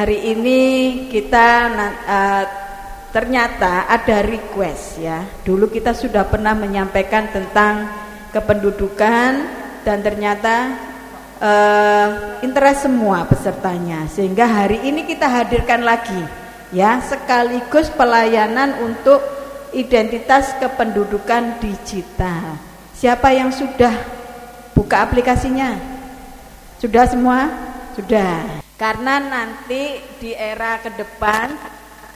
Hari ini kita ternyata ada request ya. Dulu kita sudah pernah menyampaikan tentang kependudukan dan ternyata interest semua pesertanya, sehingga hari ini kita hadirkan lagi ya, sekaligus pelayanan untuk identitas kependudukan digital. Siapa yang sudah buka aplikasinya? Sudah semua? Sudah. Karena nanti di era ke depan,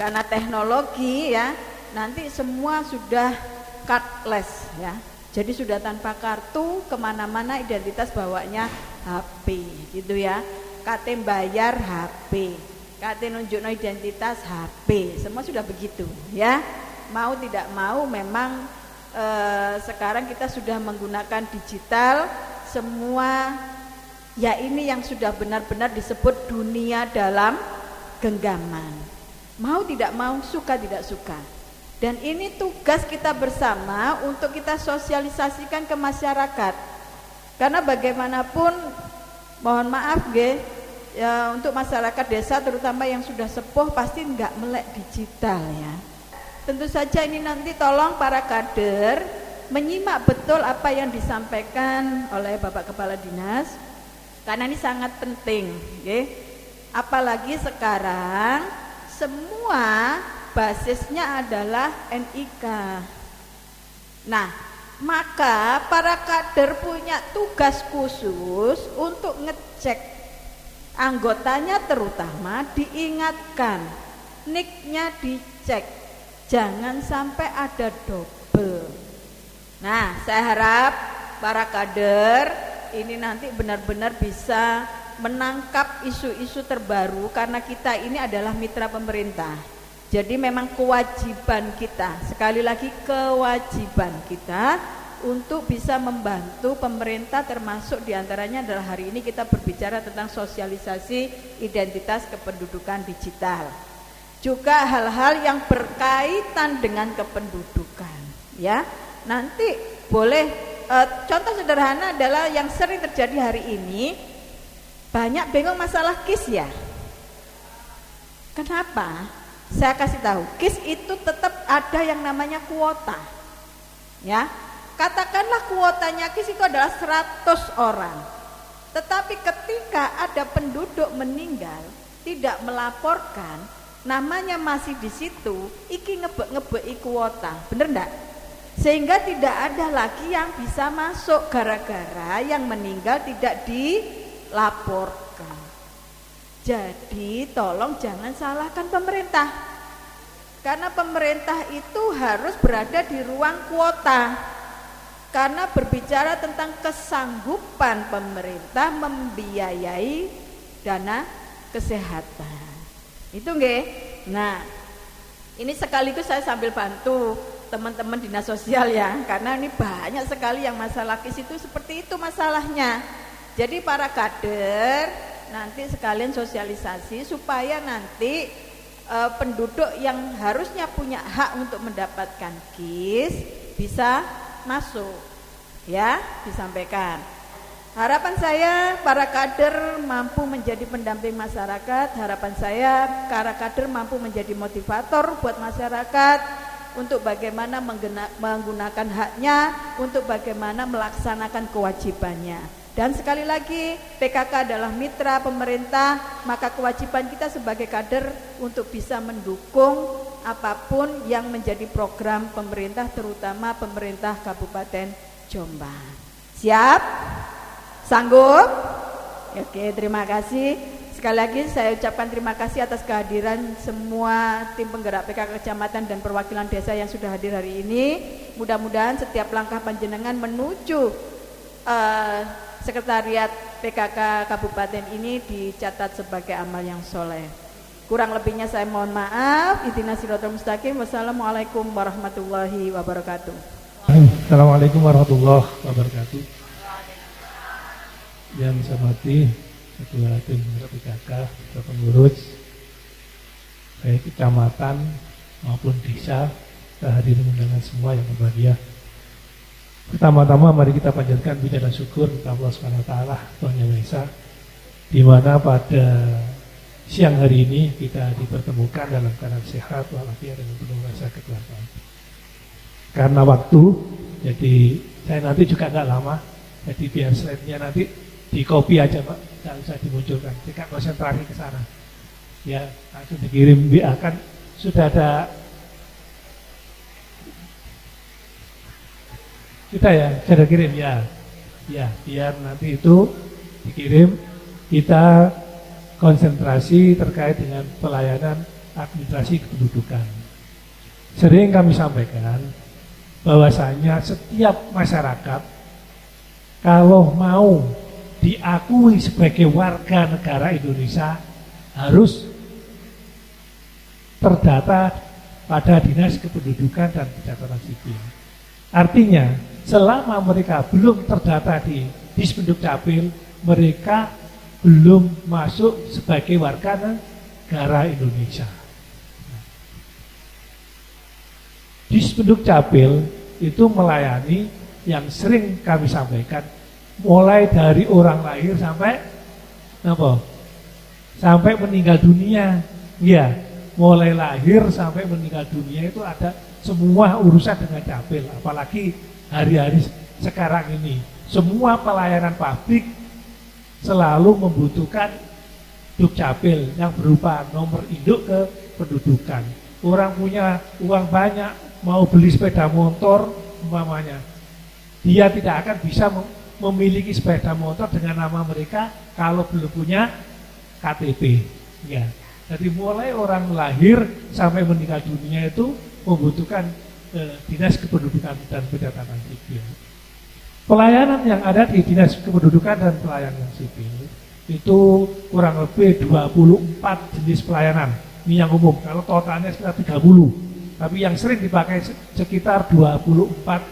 karena teknologi ya, nanti semua sudah cardless ya. Jadi sudah tanpa kartu, kemana-mana identitas bawanya HP gitu ya. KT bayar HP, KT nunjukno identitas HP, semua sudah begitu ya. Mau tidak mau memang sekarang kita sudah menggunakan digital semua. Ya ini yang sudah benar-benar disebut dunia dalam genggaman. Mau tidak mau, suka tidak suka. Dan ini tugas kita bersama untuk kita sosialisasikan ke masyarakat. Karena bagaimanapun, mohon maaf ya, untuk masyarakat desa terutama yang sudah sepuh pasti enggak melek digital ya. Tentu saja ini nanti tolong para kader menyimak betul apa yang disampaikan oleh Bapak Kepala Dinas. Karena ini sangat penting, okay? Apalagi sekarang semua basisnya adalah NIK. Nah, maka para kader punya tugas khusus untuk ngecek anggotanya, terutama diingatkan NIK-nya dicek, jangan sampai ada double. Nah, saya harap para kader ini nanti benar-benar bisa menangkap isu-isu terbaru, karena kita ini adalah mitra pemerintah. Jadi memang kewajiban kita, sekali lagi kewajiban kita untuk bisa membantu pemerintah, termasuk diantaranya adalah hari ini kita berbicara tentang sosialisasi identitas kependudukan digital. Juga hal-hal yang berkaitan dengan kependudukan ya. Nanti boleh contoh sederhana adalah yang sering terjadi hari ini, banyak bingung masalah KIS ya. Kenapa? Saya kasih tahu, KIS itu tetap ada yang namanya kuota. Ya. Katakanlah kuotanya KIS itu adalah 100 orang. Tetapi ketika ada penduduk meninggal, tidak melaporkan, namanya masih di situ, iki ngebek-ngebeki kuota. Bener enggak? Sehingga tidak ada lagi yang bisa masuk gara-gara yang meninggal tidak dilaporkan. Jadi tolong jangan salahkan pemerintah, karena pemerintah itu harus berada di ruang kuota. Karena berbicara tentang kesanggupan pemerintah membiayai dana kesehatan. Itu nggih. Nah, ini sekaligus saya sambil bantu teman-teman dinas sosial ya, karena ini banyak sekali yang masalah KIS itu seperti itu masalahnya. Jadi para kader nanti sekalian sosialisasi supaya nanti penduduk yang harusnya punya hak untuk mendapatkan KIS bisa masuk ya, disampaikan. Harapan saya para kader mampu menjadi pendamping masyarakat. Harapan saya para kader mampu menjadi motivator buat masyarakat untuk bagaimana menggunakan haknya, untuk bagaimana melaksanakan kewajibannya. Dan sekali lagi, PKK adalah mitra pemerintah, maka kewajiban kita sebagai kader untuk bisa mendukung apapun yang menjadi program pemerintah, terutama pemerintah Kabupaten Jombang. Siap? Sanggup? Oke, terima kasih. Sekali lagi saya ucapkan terima kasih atas kehadiran semua tim penggerak PKK Kecamatan dan perwakilan desa yang sudah hadir hari ini. Mudah-mudahan setiap langkah panjenengan menuju sekretariat PKK Kabupaten ini dicatat sebagai amal yang soleh. Kurang lebihnya saya mohon maaf. Ihdinas siratal mustaqim. Wassalamualaikum warahmatullahi wabarakatuh. Assalamualaikum warahmatullahi wabarakatuh. Yang saya hormati Ketua Tim PKK, Ketua Pengurus, baik kecamatan maupun desa, kita hadirin undangan semua yang berbahagia. Pertama-tama mari kita panjatkan puja dan syukur kepada Allah Subhanahu wa taala, Tuhan Yang Maha Esa, di mana pada siang hari ini kita dipertemukan dalam keadaan sehat walafiat dengan penuh rasa kekeluargaan. Karena waktu, jadi saya nanti juga nggak lama, jadi biar slide-nya nanti di copy aja Pak, nggak usah dimunculkan, kita konsentrasi ke sana. Ya, langsung dikirim WA kan sudah ada kita ya, sudah kirim ya, biar nanti itu dikirim, kita konsentrasi terkait dengan pelayanan administrasi kependudukan. Sering kami sampaikan bahwasanya setiap masyarakat kalau mau diakui sebagai warga negara Indonesia harus terdata pada Dinas Kependudukan dan Pencatatan Sipil. Artinya, selama mereka belum terdata di Dispenduk Capil, mereka belum masuk sebagai warga negara Indonesia. Dispenduk Capil itu melayani yang sering kami sampaikan, mulai dari orang lahir sampai apa? Sampai meninggal dunia. Ya, mulai lahir sampai meninggal dunia itu ada semua urusan dengan Capil, apalagi hari-hari sekarang ini. Semua pelayanan publik selalu membutuhkan Dukcapil yang berupa nomor induk kependudukan. Orang punya uang banyak, mau beli sepeda motor umpamanya, dia tidak akan bisa memiliki sepeda motor dengan nama mereka kalau belum punya KTP. Ya. Jadi mulai orang lahir sampai meninggal dunia itu membutuhkan Dinas Kependudukan dan Pencatatan Sipil. Pelayanan yang ada di Dinas Kependudukan dan Pelayanan Sipil itu kurang lebih 24 jenis pelayanan. Ini yang umum, kalau totalnya sekitar 30. Tapi yang sering dipakai sekitar 24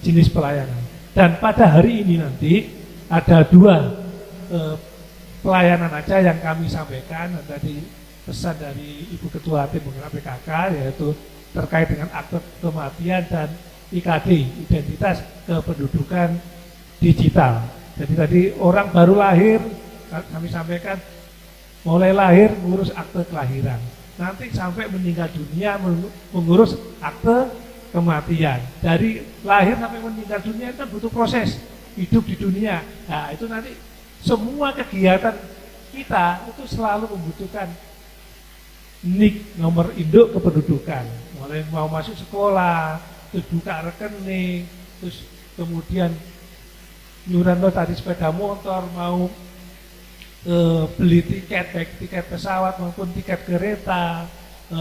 jenis pelayanan. Dan pada hari ini nanti ada 2 pelayanan aja yang kami sampaikan. Tadi pesan dari Ibu Ketua Tim Penggerak PKK, yaitu terkait dengan akte kematian dan IKD, identitas kependudukan digital. Jadi tadi orang baru lahir, kami sampaikan mulai lahir mengurus akte kelahiran, nanti sampai meninggal dunia mengurus akte kematian. Dari lahir sampai meninggal dunia itu kan butuh proses hidup di dunia. Nah itu nanti semua kegiatan kita itu selalu membutuhkan NIK, nomor induk kependudukan. Mulai mau masuk sekolah, terus buka rekening, terus kemudian nyuran tadi sepeda motor, mau beli tiket, baik tiket pesawat maupun tiket kereta,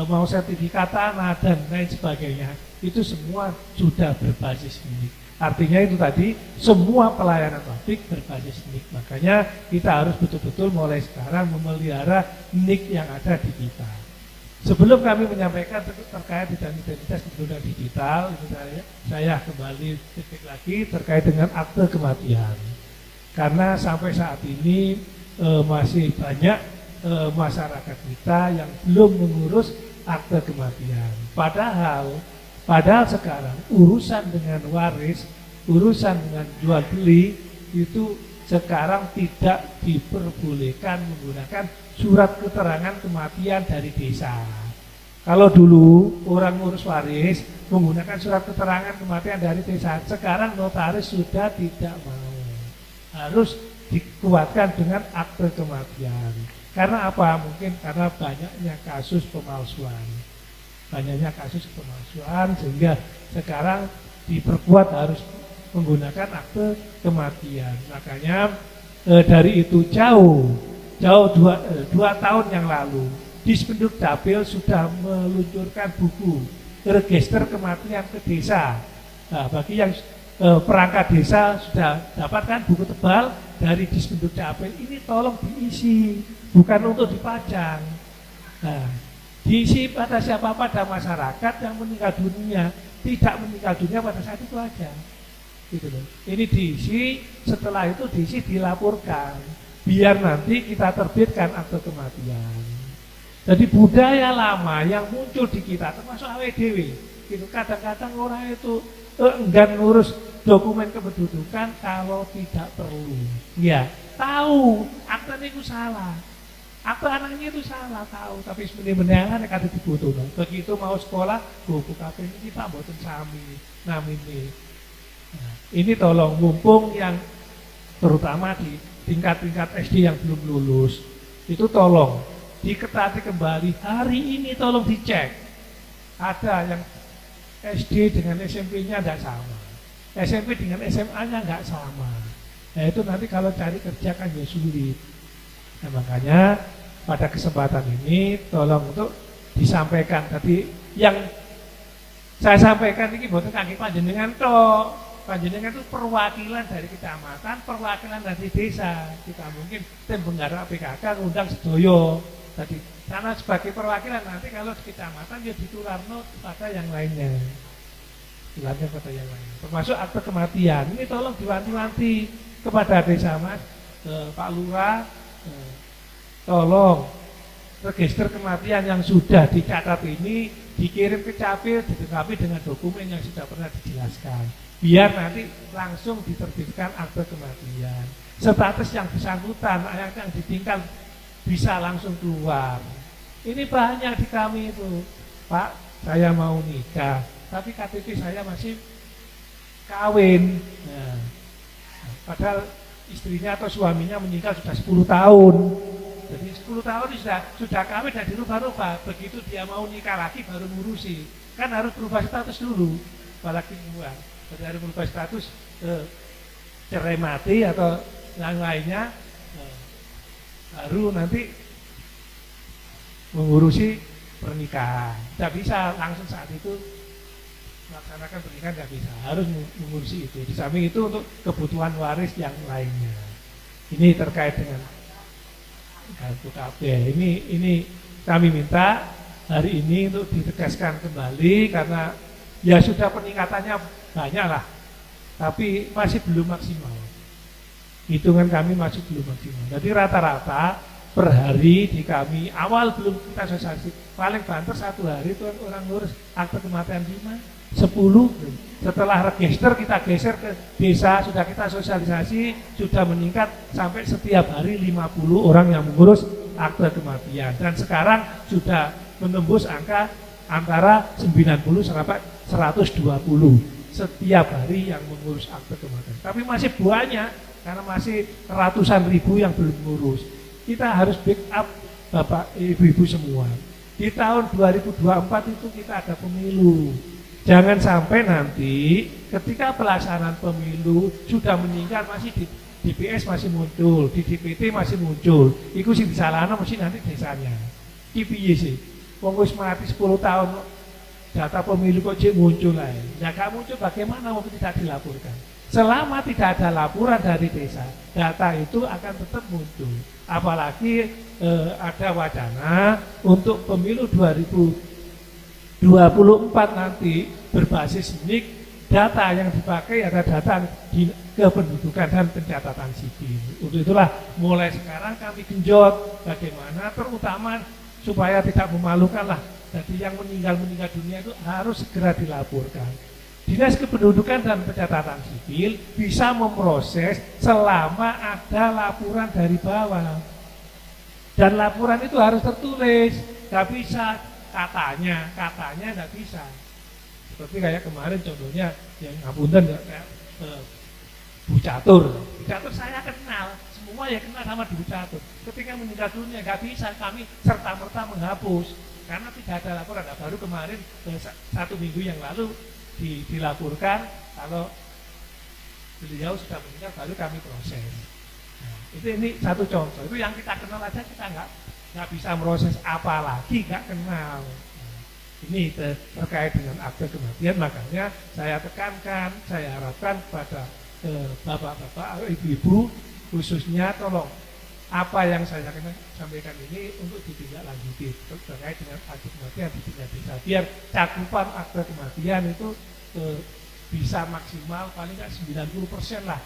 mau sertifikat tanah dan lain sebagainya, itu semua sudah berbasis NIK. Artinya itu tadi semua pelayanan publik berbasis NIK. Makanya kita harus betul-betul mulai sekarang memelihara NIK yang ada di kita. Sebelum kami menyampaikan terkait dengan identitas kependudukan digital, saya kembali sedikit lagi terkait dengan akte kematian. Karena sampai saat ini masih banyak masyarakat kita yang belum mengurus akte kematian. Padahal sekarang urusan dengan waris, urusan dengan jual beli itu sekarang tidak diperbolehkan menggunakan surat keterangan kematian dari desa. Kalau dulu orang ngurus waris menggunakan surat keterangan kematian dari desa, sekarang notaris sudah tidak mau. Harus dikuatkan dengan akte kematian. Karena apa? Mungkin karena banyaknya kasus pemalsuan. Sehingga sekarang diperkuat harus menggunakan akte kematian. Makanya dari itu jauh 2 tahun yang lalu Dispenduk Capil sudah meluncurkan buku register kematian ke desa. Nah, bagi yang perangkat desa sudah dapatkan buku tebal dari Dispenduk Capil, ini tolong diisi, bukan untuk dipajang. Nah, diisi pada siapa, pada masyarakat yang meninggal dunia, tidak meninggal dunia pada saat itu aja. Gitu loh. Ini diisi, setelah itu diisi dilaporkan, biar nanti kita terbitkan akte kematian. Jadi budaya lama yang muncul di kita, termasuk AWDW, gitu. Kadang-kadang orang itu enggan ngurus dokumen kependudukan kalau tidak perlu. Ya, tahu akte itu salah. Apa anaknya itu salah tahu, tapi sebenarnya nek ada dibutuhno. Begitu mau sekolah, buku KP ini Pak mboten sami namine. Nah, ini tolong mumpung yang terutama di tingkat-tingkat SD yang belum lulus, itu tolong diketati kembali. Hari ini tolong dicek. Ada yang SD dengan SMP-nya tidak sama, SMP dengan SMA-nya nggak sama. Nah itu nanti kalau cari kerja kan ya sulit. Nah, makanya pada kesempatan ini tolong untuk disampaikan tadi yang saya sampaikan ini bukan kaki panjenengan toh. Panjenengan itu perwakilan dari kecamatan, perwakilan dari desa. Kita mungkin tim penggarap PKK ngundang sedoyo tadi. Karena sebagai perwakilan nanti kalau di kecamatan ya ditularno pada yang lainnya. Tularnya pada yang lainnya. Termasuk akte kematian. Ini tolong diwanti-wanti kepada desa Mas, Pak Lurah, tolong register kematian yang sudah dicatat ini dikirim ke Capil, dilengkapi dengan dokumen yang sudah pernah dijelaskan. Biar nanti langsung diterbitkan akte kematian. Status yang bersangkutan, yang ditinggal bisa langsung keluar. Ini banyak di kami itu, Pak, saya mau nikah, tapi KTP saya masih kawin. Nah, padahal istrinya atau suaminya meninggal sudah 10 tahun. Jadi 10 tahun sudah kawin dan dirubah-rubah. Begitu dia mau nikah lagi baru ngurusi. Kan harus berubah status dulu. Apalagi buang. Jadi harus berubah status cerai mati atau yang lainnya, baru nanti mengurusi pernikahan. Tidak bisa langsung saat itu melaksanakan pernikahan, tidak bisa, harus mengurusi itu. Di samping itu untuk kebutuhan waris yang lainnya. Ini terkait dengan kartu KB. Ini kami minta hari ini untuk ditegaskan kembali karena ya sudah peningkatannya banyak lah, tapi masih belum maksimal. Hitungan kami masih belum maksimal. Jadi rata-rata per hari di kami awal belum kita sosialisasi, paling banter 1 hari itu orang ngurus akte kematian 5, 10. Setelah register kita geser ke desa, sudah kita sosialisasi, sudah meningkat sampai setiap hari 50 orang yang mengurus akte kematian. Dan sekarang sudah menembus angka antara 90 sampai 120 setiap hari yang mengurus akte kematian. Tapi masih banyak karena masih ratusan ribu yang belum mengurus. Kita harus backup Bapak Ibu-ibu semua. Di tahun 2024 itu kita ada pemilu. Jangan sampai nanti ketika pelaksanaan pemilu sudah meningkat masih di DPS masih muncul, di DPT masih muncul. Iku sing disalahno mesti nanti desanya. Iki piye sih? Wong wis mati 10 tahun data pemilu kok cek muncul aja. Ya gak muncul bagaimana waktu tidak dilaporkan? Selama tidak ada laporan dari desa, data itu akan tetap muncul. Apalagi ada wacana untuk pemilu 2024 nanti berbasis NIK, data yang dipakai adalah data kependudukan dan pencatatan sipil. Untuk itulah mulai sekarang kami genjot bagaimana terutama supaya tidak memalukan lah. Jadi yang meninggal dunia itu harus segera dilaporkan. Dinas Kependudukan dan Pencatatan Sipil bisa memproses selama ada laporan dari bawah. Dan laporan itu harus tertulis, nggak bisa katanya nggak bisa. Seperti kayak kemarin contohnya yang ngapunten ya, Bu Catur saya kenal, semua ya kenal sama Bu Catur. Ketika meninggal dunia nggak bisa kami serta-merta menghapus. Karena tidak ada laporan, baru kemarin 1 minggu yang lalu dilaporkan kalau beliau sudah meninggal baru kami proses. Nah, ini satu contoh. Itu yang kita kenal aja kita nggak bisa proses, apalagi nggak kenal. Nah, ini terkait dengan akte kematian, makanya saya tekankan, saya harapkan kepada bapak-bapak, ibu-ibu khususnya tolong apa yang saya sampaikan ini untuk ditindaklanjuti terkait dengan akte kematian di tingkat desa, biar cakupan akte kematian itu bisa maksimal paling nggak 90% lah,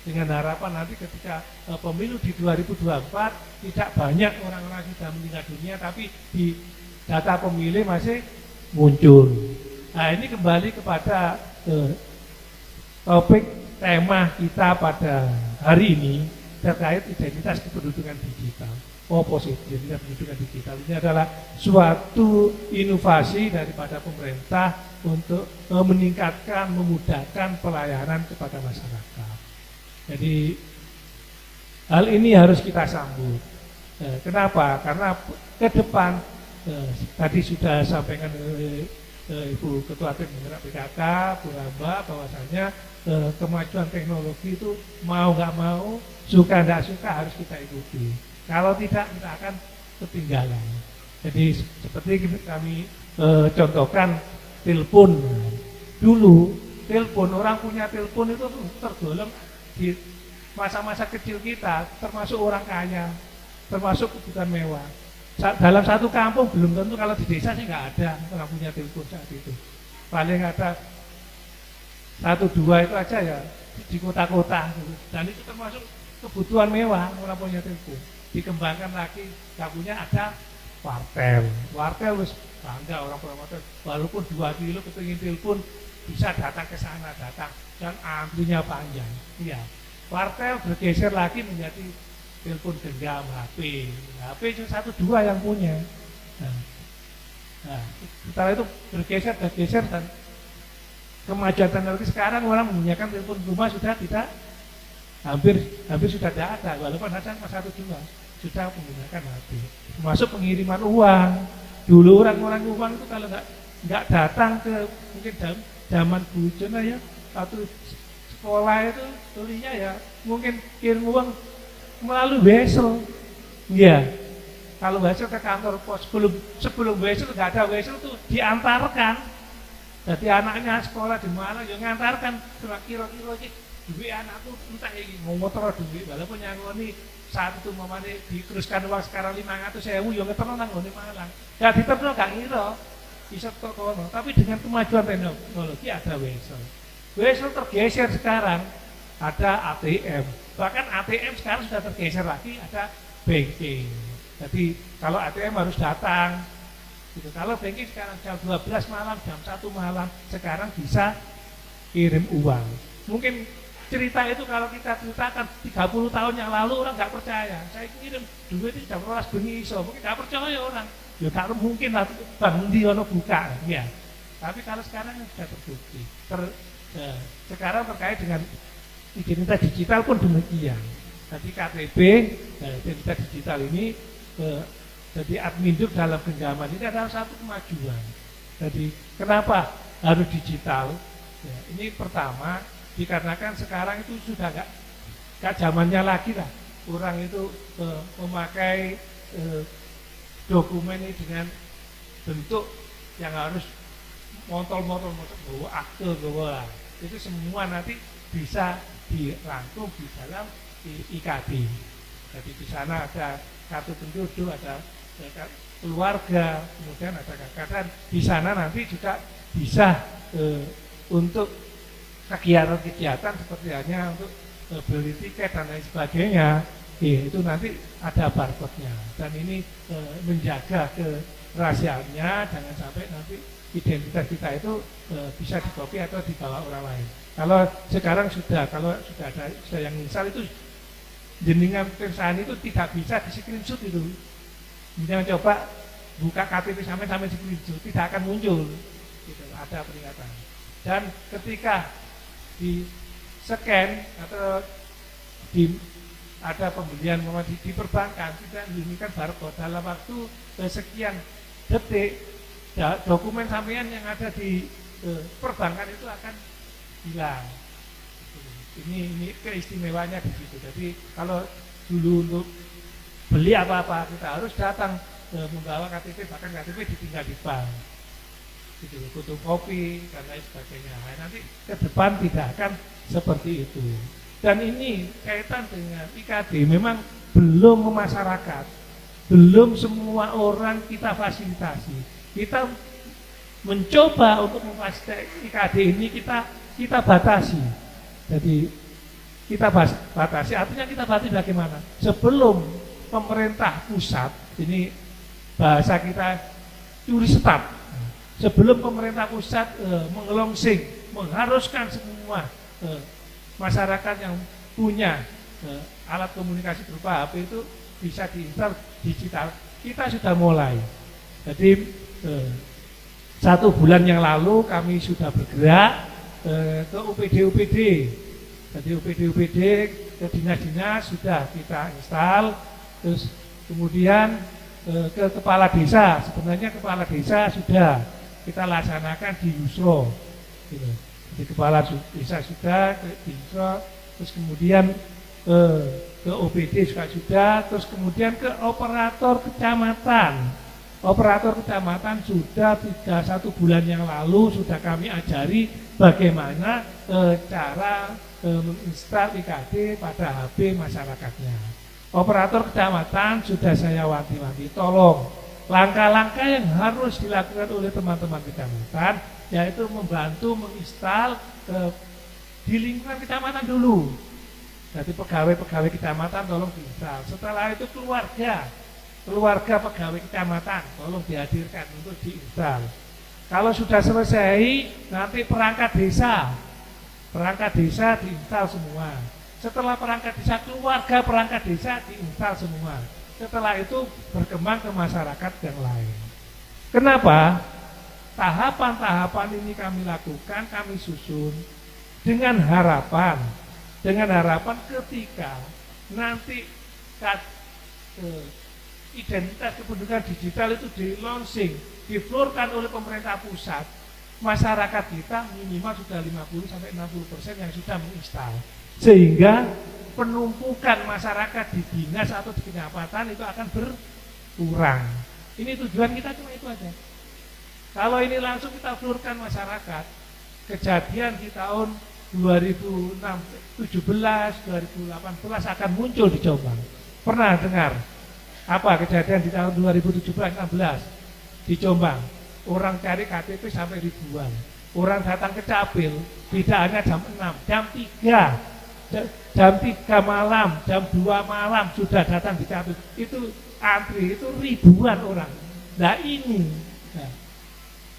dengan harapan nanti ketika pemilu di 2024 tidak banyak orang-orang sudah meninggal dunia tapi di data pemilih masih muncul. Nah ini kembali kepada topik tema kita pada hari ini terkait identitas kependudukan digital. positif. Identitas pendidikan digital ini adalah suatu inovasi daripada pemerintah untuk meningkatkan, memudahkan pelayanan kepada masyarakat. Jadi hal ini harus kita sambut. Kenapa? Karena ke depan tadi sudah sampaikan oleh Ibu Ketua Tim Penggerak PKK, Bu Ramba, bahwasanya kemajuan teknologi itu mau nggak mau, suka nggak suka harus kita ikuti. Kalau tidak kita akan ketinggalan. Jadi seperti kami contohkan telepon. Dulu telepon, orang punya telepon itu tergolong di masa-masa kecil kita, termasuk orang kaya, termasuk kebutuhan mewah. Dalam satu kampung belum tentu, kalau di desa sih nggak ada orang punya telepon saat itu. Paling ada 1-2 itu aja ya di kota-kota. Dan itu termasuk kebutuhan mewah, orang punya telepon. Dikembangkan lagi, nggak punya, ada wartel. Wartel wis bangga orang promotor. Walaupun 2 kilo kepingin telepon bisa datang ke sana, datang dan antrinya panjang. Iya. Wartel bergeser lagi menjadi telepon genggam, HP cuma 1-2 yang punya. Nah, setelah itu bergeser dan kemajuan teknologi sekarang orang menggunakan telepon rumah sudah tidak, hampir sudah tidak ada, walaupun ada cuma 1-2 sudah menggunakan HP. Termasuk pengiriman uang. Dulu orang uang itu kalau nggak datang ke mungkin zaman Bu Jona ya, satu sekolah itu tulinya ya mungkin kirim uang melalui wesel, ya. Kalau wesel ke kantor pos, sebelum wesel nggak ada wesel tuh diantarkan. Jadi anaknya sekolah di mana, yang ngantarkan kira-kira duit anakku entah ini mau motor duit, walaupun yang ini saat itu mamane diteruskan uang sekarang 500.000, yang ngeterno nang ngene Malang. Ya diterno gak ngira bisa kok kono, tapi dengan kemajuan teknologi ada wesel. Wesel tergeser sekarang ada ATM. Bahkan ATM sekarang sudah tergeser lagi, ada banking. Jadi kalau ATM harus datang gitu. Kalau banking sekarang jam 12 malam, jam 1 malam, sekarang bisa kirim uang. Mungkin cerita itu kalau kita ceritakan 30 tahun yang lalu orang nggak percaya. Saya kirim duit itu jam 12 bengi iso, mungkin nggak percaya orang. Ya kalau mungkin lah bang di ono buka ya. Tapi kalau sekarang sudah terbukti. Sekarang terkait dengan identitas digital pun demikian. Jadi KTP, identitas digital ini jadi admin dalam genggaman ini adalah satu kemajuan. Jadi kenapa harus digital? Ya, ini pertama dikarenakan sekarang itu sudah gak zamannya lagi lah. Orang itu memakai dokumen ini dengan bentuk yang harus montol-montol bawa akte bawa. Itu semua nanti bisa dirangkum di dalam IKD. Jadi di sana ada kartu penduduk, ada keluarga, kemudian ada kakak, dan di sana nanti juga bisa untuk kegiatan-kegiatan seperti hanya untuk beli tiket dan lain sebagainya, itu nanti ada barcode-nya. Dan ini menjaga kerahasiaannya, jangan sampai nanti identitas kita itu bisa dikopi atau dibawa orang lain. Kalau sekarang kalau sudah ada yang misal itu jenengan perusahaan itu tidak bisa di screenshot itu. Jangan coba buka KTP sampai screenshot, tidak akan muncul. Gitu, ada peringatan. Dan ketika di scan atau ada pembelian di perbankan tidak menggunakan barcode dalam waktu sekian detik, dokumen sampean yang ada di perbankan itu akan hilang. Ini keistimewaannya di situ. Jadi kalau dulu untuk beli apa-apa kita harus datang membawa KTP, bahkan KTP ditinggal di bank. Gitu, fotokopi dan lain sebagainya. Nah, nanti ke depan tidak akan seperti itu. Dan ini kaitan dengan IKD memang belum memasyarakat, belum semua orang kita fasilitasi. Kita mencoba untuk memfasilitasi IKD ini kita batasi. Jadi kita batasi, artinya kita batasi bagaimana? Sebelum pemerintah pusat, ini bahasa kita curi start. Sebelum pemerintah pusat mengelongsing, mengharuskan semua masyarakat yang punya alat komunikasi berupa HP itu bisa diinstal digital. Kita sudah mulai. Jadi 1 bulan yang lalu kami sudah bergerak ke UPD. Jadi UPD ke dinas-dinas sudah kita install, terus kemudian ke kepala desa. Sebenarnya kepala desa sudah kita laksanakan di Yusro, gitu. Di kepala desa sudah di Yusro, terus kemudian ke OPD juga sudah, terus kemudian ke operator kecamatan. Operator kecamatan sudah 1 bulan yang lalu sudah kami ajari bagaimana cara menginstal IKT pada HP masyarakatnya. Operator kecamatan sudah saya wanti-wanti, tolong langkah-langkah yang harus dilakukan oleh teman-teman kecamatan yaitu membantu menginstal di lingkungan kecamatan dulu. Jadi pegawai-pegawai kecamatan tolong diinstal. Setelah itu keluarga pegawai kecamatan tolong dihadirkan untuk diinstal. Kalau sudah selesai, nanti perangkat desa diinstal semua. Setelah perangkat desa, keluarga perangkat desa diinstal semua. Setelah itu berkembang ke masyarakat yang lain. Kenapa? Tahapan-tahapan ini kami lakukan, kami susun dengan harapan ketika nanti identitas kependudukan digital itu di-launching, diflorkan oleh pemerintah pusat, masyarakat kita minimal sudah 50-60% yang sudah menginstal. Sehingga penumpukan masyarakat di dinas atau di kecamatan itu akan berkurang. Ini tujuan kita cuma itu aja. Kalau ini langsung kita florkan masyarakat, kejadian di tahun 2017, 2018 akan muncul di Jombang. Pernah dengar apa kejadian di tahun 2017-16 di Jombang? Orang cari KTP sampai ribuan. Orang datang ke Capil tidak hanya jam 6, jam 3 malam, jam 2 malam sudah datang di Capil. Itu antri, itu ribuan orang. Nah ini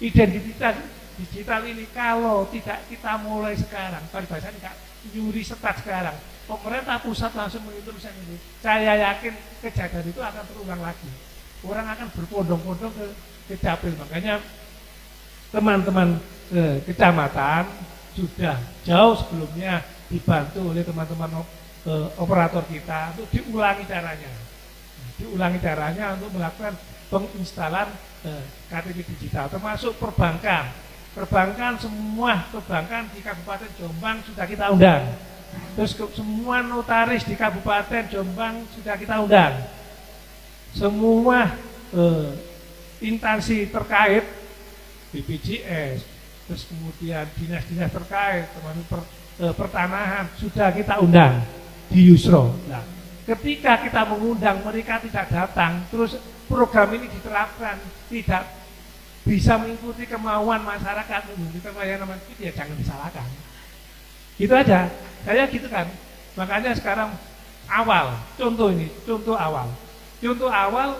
identitas digital ini kalau tidak kita mulai sekarang, bahasanya enggak nyuri setat sekarang, pemerintah pusat langsung menginstruksikan ini, saya yakin kejadian itu akan terulang lagi. Orang akan berbondong-bondong ke Capil. Makanya teman-teman kecamatan sudah jauh sebelumnya dibantu oleh teman-teman operator kita untuk diulangi caranya untuk melakukan penginstalan KTP digital, termasuk perbankan semua perbankan di Kabupaten Jombang sudah kita undang. Terus semua notaris di Kabupaten Jombang sudah kita undang. Semua instansi terkait, BPJS, terus kemudian dinas-dinas terkait, termasuk pertanahan sudah kita undang di Yusro. Nah, ketika kita mengundang mereka tidak datang, terus program ini diterapkan tidak bisa mengikuti kemauan masyarakat untuk pelayanan itu, ya jangan disalahkan. Gitu aja, saya gitu kan. Makanya sekarang contoh awal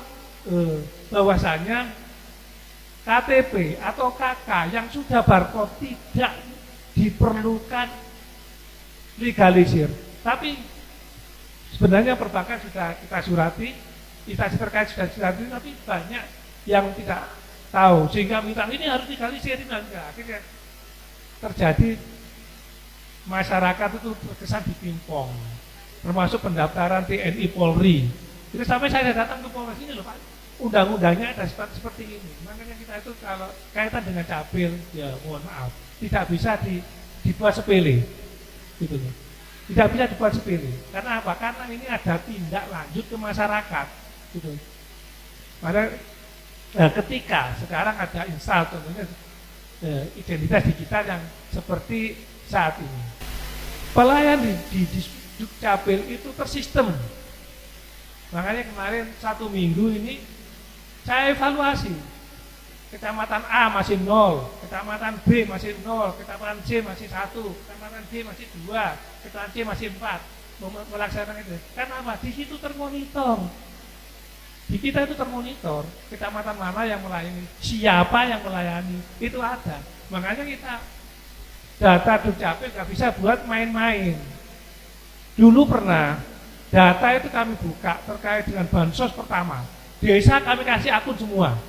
bahwasanya KTP atau KK yang sudah barcode tidak diperlukan legalisir. Tapi sebenarnya perbankan sudah kita surati, instansi terkait sudah surati, tapi banyak yang tidak tahu sehingga minta ini harus legalisir. Akhirnya terjadi masyarakat itu terkesan dipingpong, termasuk pendaftaran TNI Polri. Itu sampai saya datang ke Polres ini loh Pak, undang-undangnya ada seperti ini. Makanya kita itu kalau kaitan dengan Capil, ya mohon maaf, tidak bisa dibuat sepele, gitu loh. Tidak bisa dibuat sepele. Karena apa? Karena ini ada tindak lanjut ke masyarakat, gitu. Padahal ketika sekarang ada install contohnya identitas digital yang seperti saat ini, pelayan di Dukcapil itu tersistem. Makanya kemarin 1 minggu ini saya evaluasi, kecamatan A masih 0, kecamatan B masih 0, kecamatan C masih 1, kecamatan D masih 2, kecamatan C masih 4 melaksanakan itu. Karena apa? Di situ termonitor. Di kita itu termonitor, kecamatan mana yang melayani, siapa yang melayani, itu ada. Makanya kita data Dukcapil nggak bisa buat main-main. Dulu pernah Data itu kami buka terkait dengan bansos pertama. Desa kami kasih akun semua.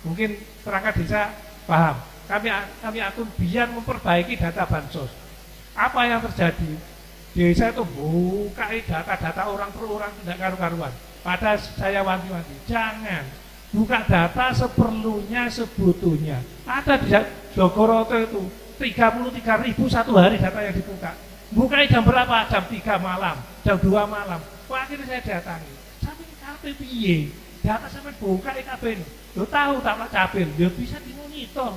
Mungkin perangkat desa paham. Kami akun biar memperbaiki data bansos. Apa yang terjadi? Desa itu buka data-data orang per orang tidak karu-karuan. Pada saya wanti-wanti, jangan buka data seperlunya sebutuhnya. Ada di Jogoroto itu 33.000 satu hari data yang dibuka. Bukai jam berapa? Jam 3 malam, jam 2 malam. Wah, akhirnya saya datangi. Sampai kabeh piye? Data sampai buka kabeh. Lo tahu tak capil, dia bisa dimonitor.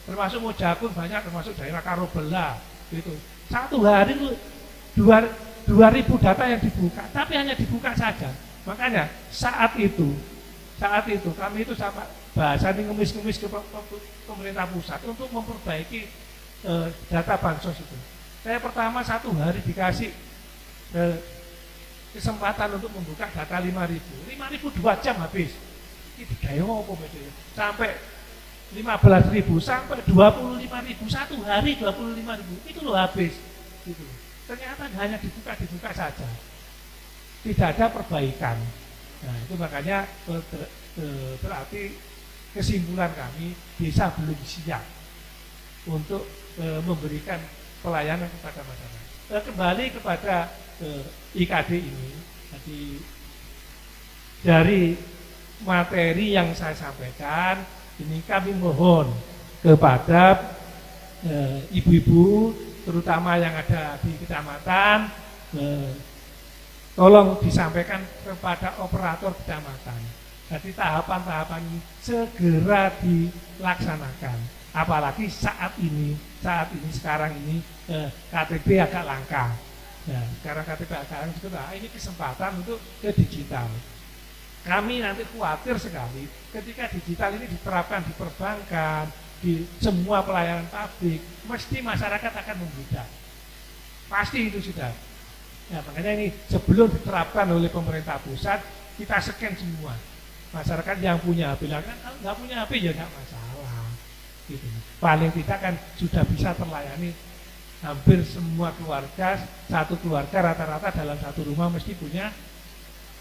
Termasuk Mojakun banyak, termasuk daerah Karobela gitu. Satu hari itu 2.000 data yang dibuka, tapi hanya dibuka saja. Makanya saat itu kami itu sama bahasa ini ngemis-ngemis ke pemerintah pusat untuk memperbaiki data bansos itu. Saya pertama satu hari dikasih kesempatan untuk membuka data 5.000 2 jam habis. Ini digaya apa bedanya? Sampai 15.000 sampai 25.000 satu hari 25.000 itu loh habis. Gitu. Ternyata hanya dibuka saja. Tidak ada perbaikan. Nah itu makanya berarti kesimpulan kami desa belum siap untuk memberikan pelayanan kepada masyarakat. Kembali kepada IKD ini, jadi dari materi yang saya sampaikan, ini kami mohon kepada ibu-ibu, terutama yang ada di kecamatan, tolong disampaikan kepada operator kecamatan. Jadi tahapan-tahapan ini segera dilaksanakan. Apalagi saat ini sekarang ini KTP agak langka. Nah, sekarang KTP agak langka, ini kesempatan untuk ke digital. Kami nanti khawatir sekali ketika digital ini diterapkan di perbankan, di semua pelayanan publik, mesti masyarakat akan membludak. Pasti itu sudah. Ya, makanya ini sebelum diterapkan oleh pemerintah pusat, kita scan semua. Masyarakat yang punya HP, kalau nggak punya HP ya nggak masalah. Gitu. Paling tidak kan sudah bisa terlayani hampir semua keluarga, satu keluarga rata-rata dalam satu rumah mesti punya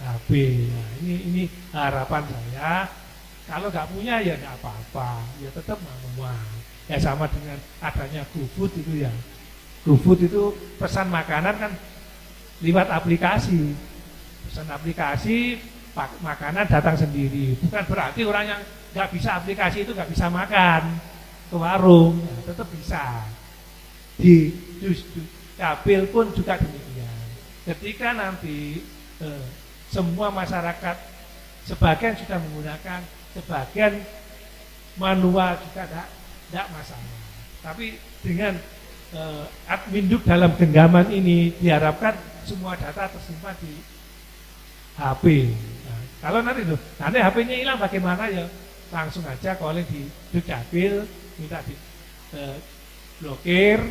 HP. Nah, ini harapan saya. Kalau nggak punya ya nggak apa-apa, ya tetap manual. Ya sama dengan adanya GoFood itu ya. GoFood itu pesan makanan kan lewat aplikasi. Pesan aplikasi, makanan datang sendiri. Bukan berarti orang yang nggak bisa aplikasi itu nggak bisa makan ke warung, ya, tetap bisa. Di Capil pun juga demikian. Ketika nanti semua masyarakat sebagian sudah menggunakan, sebagian manual juga tidak masalah. Tapi dengan adminduk dalam genggaman ini diharapkan semua data tersimpan di HP. Nah, kalau nanti HP-nya hilang bagaimana ya? Langsung aja calling di Dukcapil, minta di blokir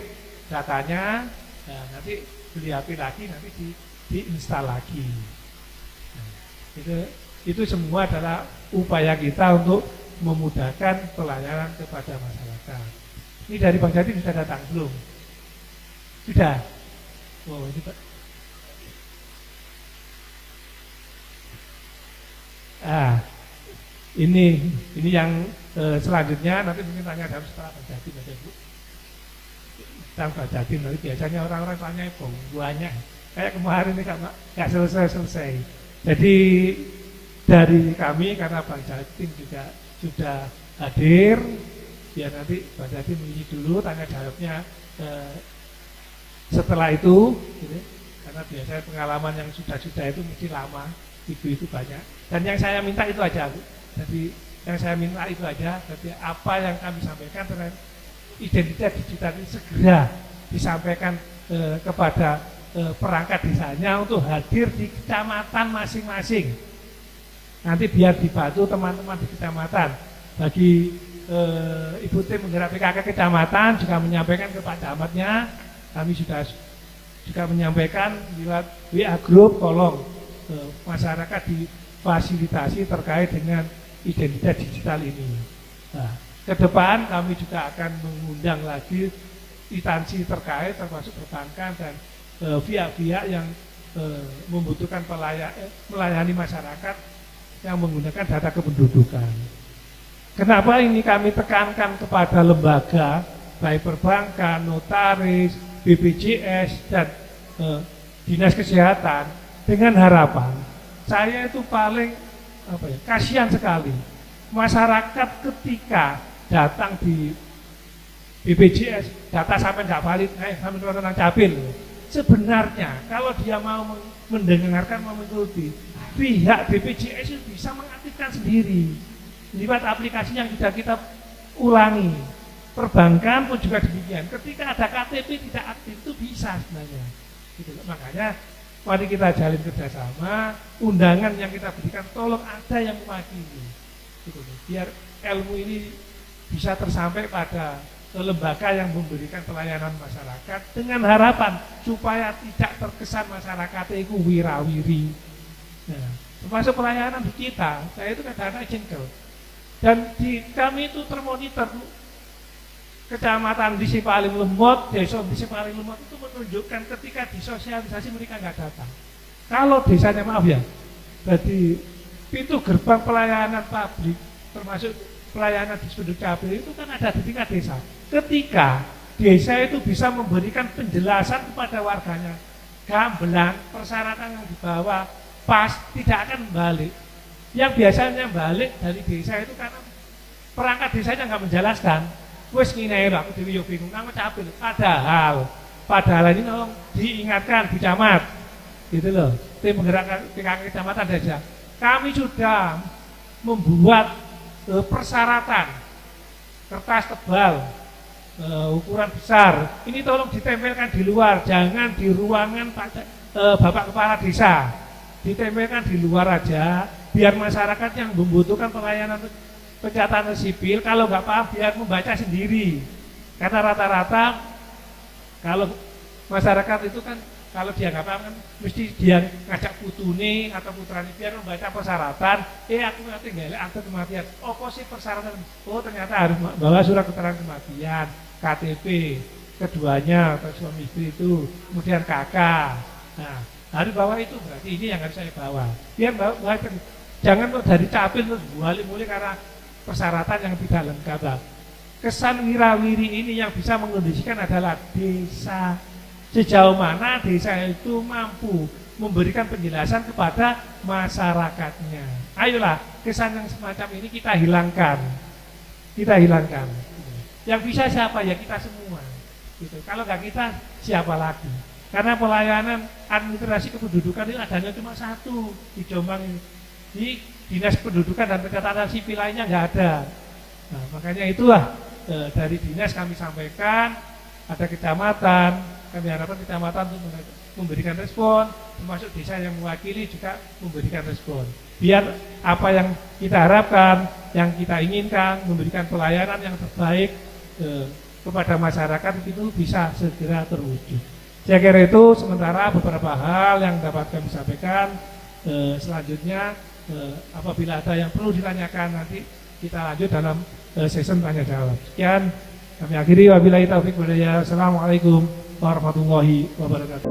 datanya, nah, nanti beli HP lagi, nanti diinstal lagi. Nah, itu semua adalah upaya kita untuk memudahkan pelayanan kepada masyarakat. Ini dari Bang Jatim sudah datang belum? Sudah. Oh, ini Pak. Ini yang selanjutnya nanti mungkin tanya jawab setelah Bang Jatim aja Bu. Setelah Bang Jatim nanti biasanya orang-orang tanya banyak. Kayak kemarin ini nggak selesai. Jadi dari kami karena Bang Jatim juga sudah hadir, biar nanti Bang Jatim ini dulu tanya jawabnya setelah itu, gitu. Karena biasanya pengalaman yang sudah itu mesti lama, itu banyak. Dan yang saya minta itu aja, Bu. Jadi yang saya minta itu aja. Jadi apa yang kami sampaikan tentang identitas digital ini segera disampaikan kepada perangkat desanya untuk hadir di kecamatan masing-masing. Nanti biar dibantu teman-teman di kecamatan. Bagi Ibu Tim menggerak PKK kecamatan juga menyampaikan ke Pak Camatnya, kami sudah juga menyampaikan lewat WA Group, tolong masyarakat difasilitasi terkait dengan identitas digital ini. Nah, ke depan kami juga akan mengundang lagi instansi terkait termasuk perbankan dan pihak-pihak yang membutuhkan melayani masyarakat yang menggunakan data kependudukan. Kenapa ini kami tekankan kepada lembaga baik perbankan, notaris, BPJS dan dinas kesehatan dengan harapan saya itu paling kasihan sekali masyarakat ketika datang di BPJS data sampai nggak valid, sampai nonton capil. Sebenarnya kalau dia mau mendengarkan, mau mengikuti, pihak BPJS itu bisa mengaktifkan sendiri lewat aplikasi yang sudah kita ulangi. Perbankan pun juga demikian. Ketika ada KTP tidak aktif itu bisa sebenarnya. Gitu. Makanya mari kita jalin kerjasama. Undangan yang kita berikan tolong ada yang mewakili. Gitu. Biar ilmu ini bisa tersampai pada lembaga yang memberikan pelayanan masyarakat dengan harapan supaya tidak terkesan masyarakat itu wirawiri. Nah, termasuk pelayanan di kita, saya itu kadang-kadang jengkel. Dan di kami itu termonitor kecamatan di Sipaling Lemot, desa di Sipaling Lemot itu menunjukkan ketika disosialisasi mereka nggak datang. Kalau desanya maaf ya, jadi pintu gerbang pelayanan publik termasuk pelayanan di sudut capil itu kan ada di tingkat desa. Ketika desa itu bisa memberikan penjelasan kepada warganya, gamblang persyaratan yang dibawa pas tidak akan balik. Yang biasanya balik dari desa itu karena perangkat desanya nggak menjelaskan. Wes ngene aku dhewe yo bingung nang capil. Padahal ini tolong diingatkan di camat. Gitu loh. Tim penggerak PKK kecamatan desa. Kami sudah membuat persyaratan kertas tebal ukuran besar ini tolong ditempelkan di luar, jangan di ruangan Bapak Kepala Desa, ditempelkan di luar aja biar masyarakat yang membutuhkan pelayanan pencatatan sipil kalau nggak paham biar membaca sendiri, karena rata-rata kalau masyarakat itu kan kalau dia nggak paham kan mesti dia ngajak putune atau putranya biar membaca persyaratan. Aku nanti nggak akte kematian. Apa sih persyaratan? Oh ternyata harus bawa surat keterangan kematian, KTP, keduanya atau suami istri itu, kemudian kakak. Nah harus bawa itu, berarti ini yang harus saya bawa. Biar bawa jangan dari capil terus balik-balik karena persyaratan yang tidak lengkap. Kesan wirawiri ini yang bisa mengkondisikan adalah desa. Sejauh mana desa itu mampu memberikan penjelasan kepada masyarakatnya. Ayolah, kesan yang semacam ini kita hilangkan. Kita hilangkan. Yang bisa siapa? Ya kita semua. Gitu. Kalau nggak kita, siapa lagi? Karena pelayanan administrasi kependudukan ini adanya cuma satu di Jombang ini. Di Dinas Pendudukan dan Pencatatan Sipil lainnya nggak ada. Nah, makanya itulah dari dinas kami sampaikan, ada kecamatan, kami harapkan kecamatan untuk memberikan respon, termasuk desa yang mewakili juga memberikan respon. Biar apa yang kita harapkan, yang kita inginkan, memberikan pelayanan yang terbaik kepada masyarakat itu bisa segera terwujud. Saya kira itu sementara beberapa hal yang dapat kami sampaikan. Selanjutnya apabila ada yang perlu ditanyakan nanti kita lanjut dalam sesi tanya jawab. Sekian kami akhiri, wabillahi taufik wal hidayah. Assalamualaikum warahmatullahi wabarakatuh.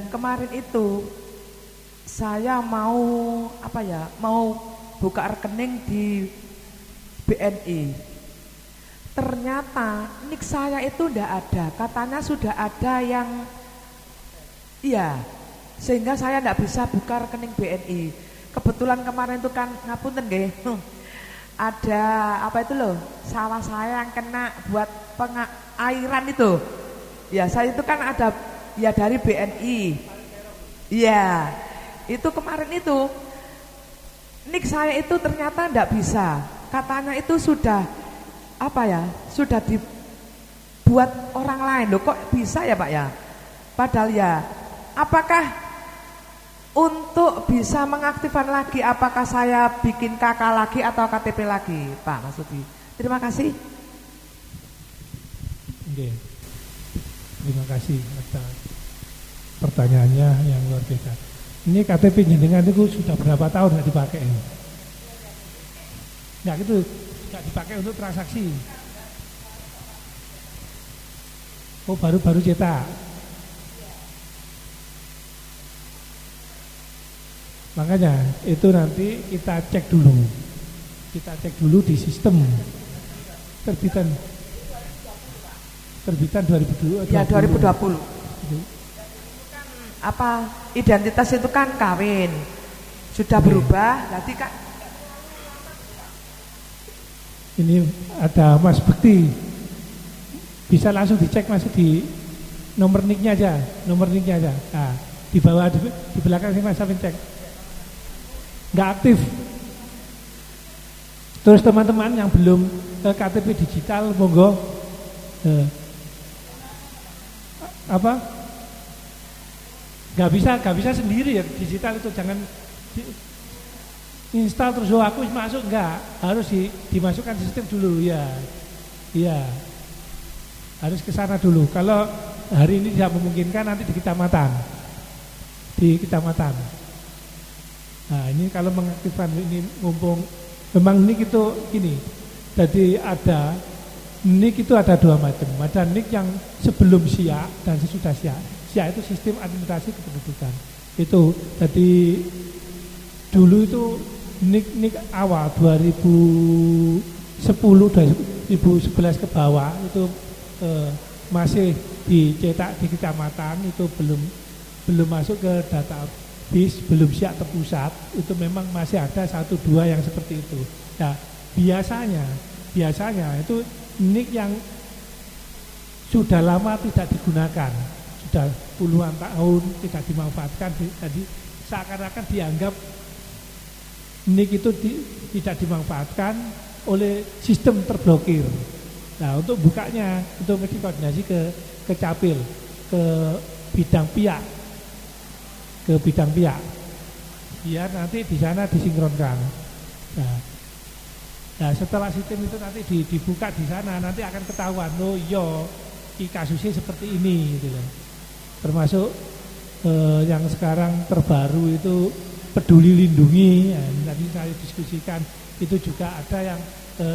Kemarin itu saya mau mau buka rekening di BNI. Ternyata nik saya itu ndak ada. Katanya sudah ada yang sehingga saya tidak bisa buka rekening BNI. Kebetulan kemarin itu kan ngapunten nggih. Ada apa itu loh, sawah saya yang kena buat pengairan itu. Ya saya itu kan ada ya dari BNI. Iya, itu kemarin itu nik saya itu ternyata tidak bisa. Katanya itu sudah apa ya, sudah dibuat orang lain. Loh kok bisa ya Pak ya? Padahal ya, apakah untuk bisa mengaktifkan lagi, apakah saya bikin KK lagi atau KTP lagi, Pak Masudi? Terima kasih. Oke. Terima kasih atas pertanyaannya yang luar biasa. Ini KTP jenengan itu sudah berapa tahun nggak dipakai? Nggak gitu, nggak dipakai untuk transaksi. Oh baru-baru cetak. Makanya itu nanti kita cek dulu di sistem terbitan 2020. Ya 2020. Apa identitas itu kan kawin sudah berubah, nanti kan ini ada Mas Bekti, bisa langsung dicek masih di nomor nicknya aja. Nah, di bawah di belakang sini Mas Afin cek. Nggak aktif. Terus teman-teman yang belum KTP digital monggo nggak bisa sendiri ya digital itu, jangan install terus aku masuk, nggak, harus dimasukkan sistem dulu ya. Iya, harus ke sana dulu. Kalau hari ini tidak memungkinkan, nanti di kecamatan. Nah ini kalau mengaktifkan ini mumpung memang NIK itu gini, jadi ada NIK itu ada dua macam. Ada NIK yang sebelum SIA dan sesudah SIA. SIA itu sistem administrasi kependudukan. Itu jadi dulu itu NIK awal 2010 2011 ke bawah itu masih dicetak di kecamatan, itu belum masuk ke database, belum siap terpusat. Itu memang masih ada 1-2 yang seperti itu. Nah, biasanya itu NIK yang sudah lama tidak digunakan, sudah puluhan tahun tidak dimanfaatkan, jadi seakan-akan dianggap NIK itu tidak dimanfaatkan oleh sistem terblokir. Nah, untuk bukanya itu mesti koordinasi ke Capil, ke bidang pihak, biar nanti di sana disinkronkan. Nah, setelah sistem itu nanti dibuka di sana, nanti akan ketahuan, oh iya, kasusnya seperti ini, gitu loh. Termasuk yang sekarang terbaru itu Peduli Lindungi, ya, tadi saya diskusikan, itu juga ada yang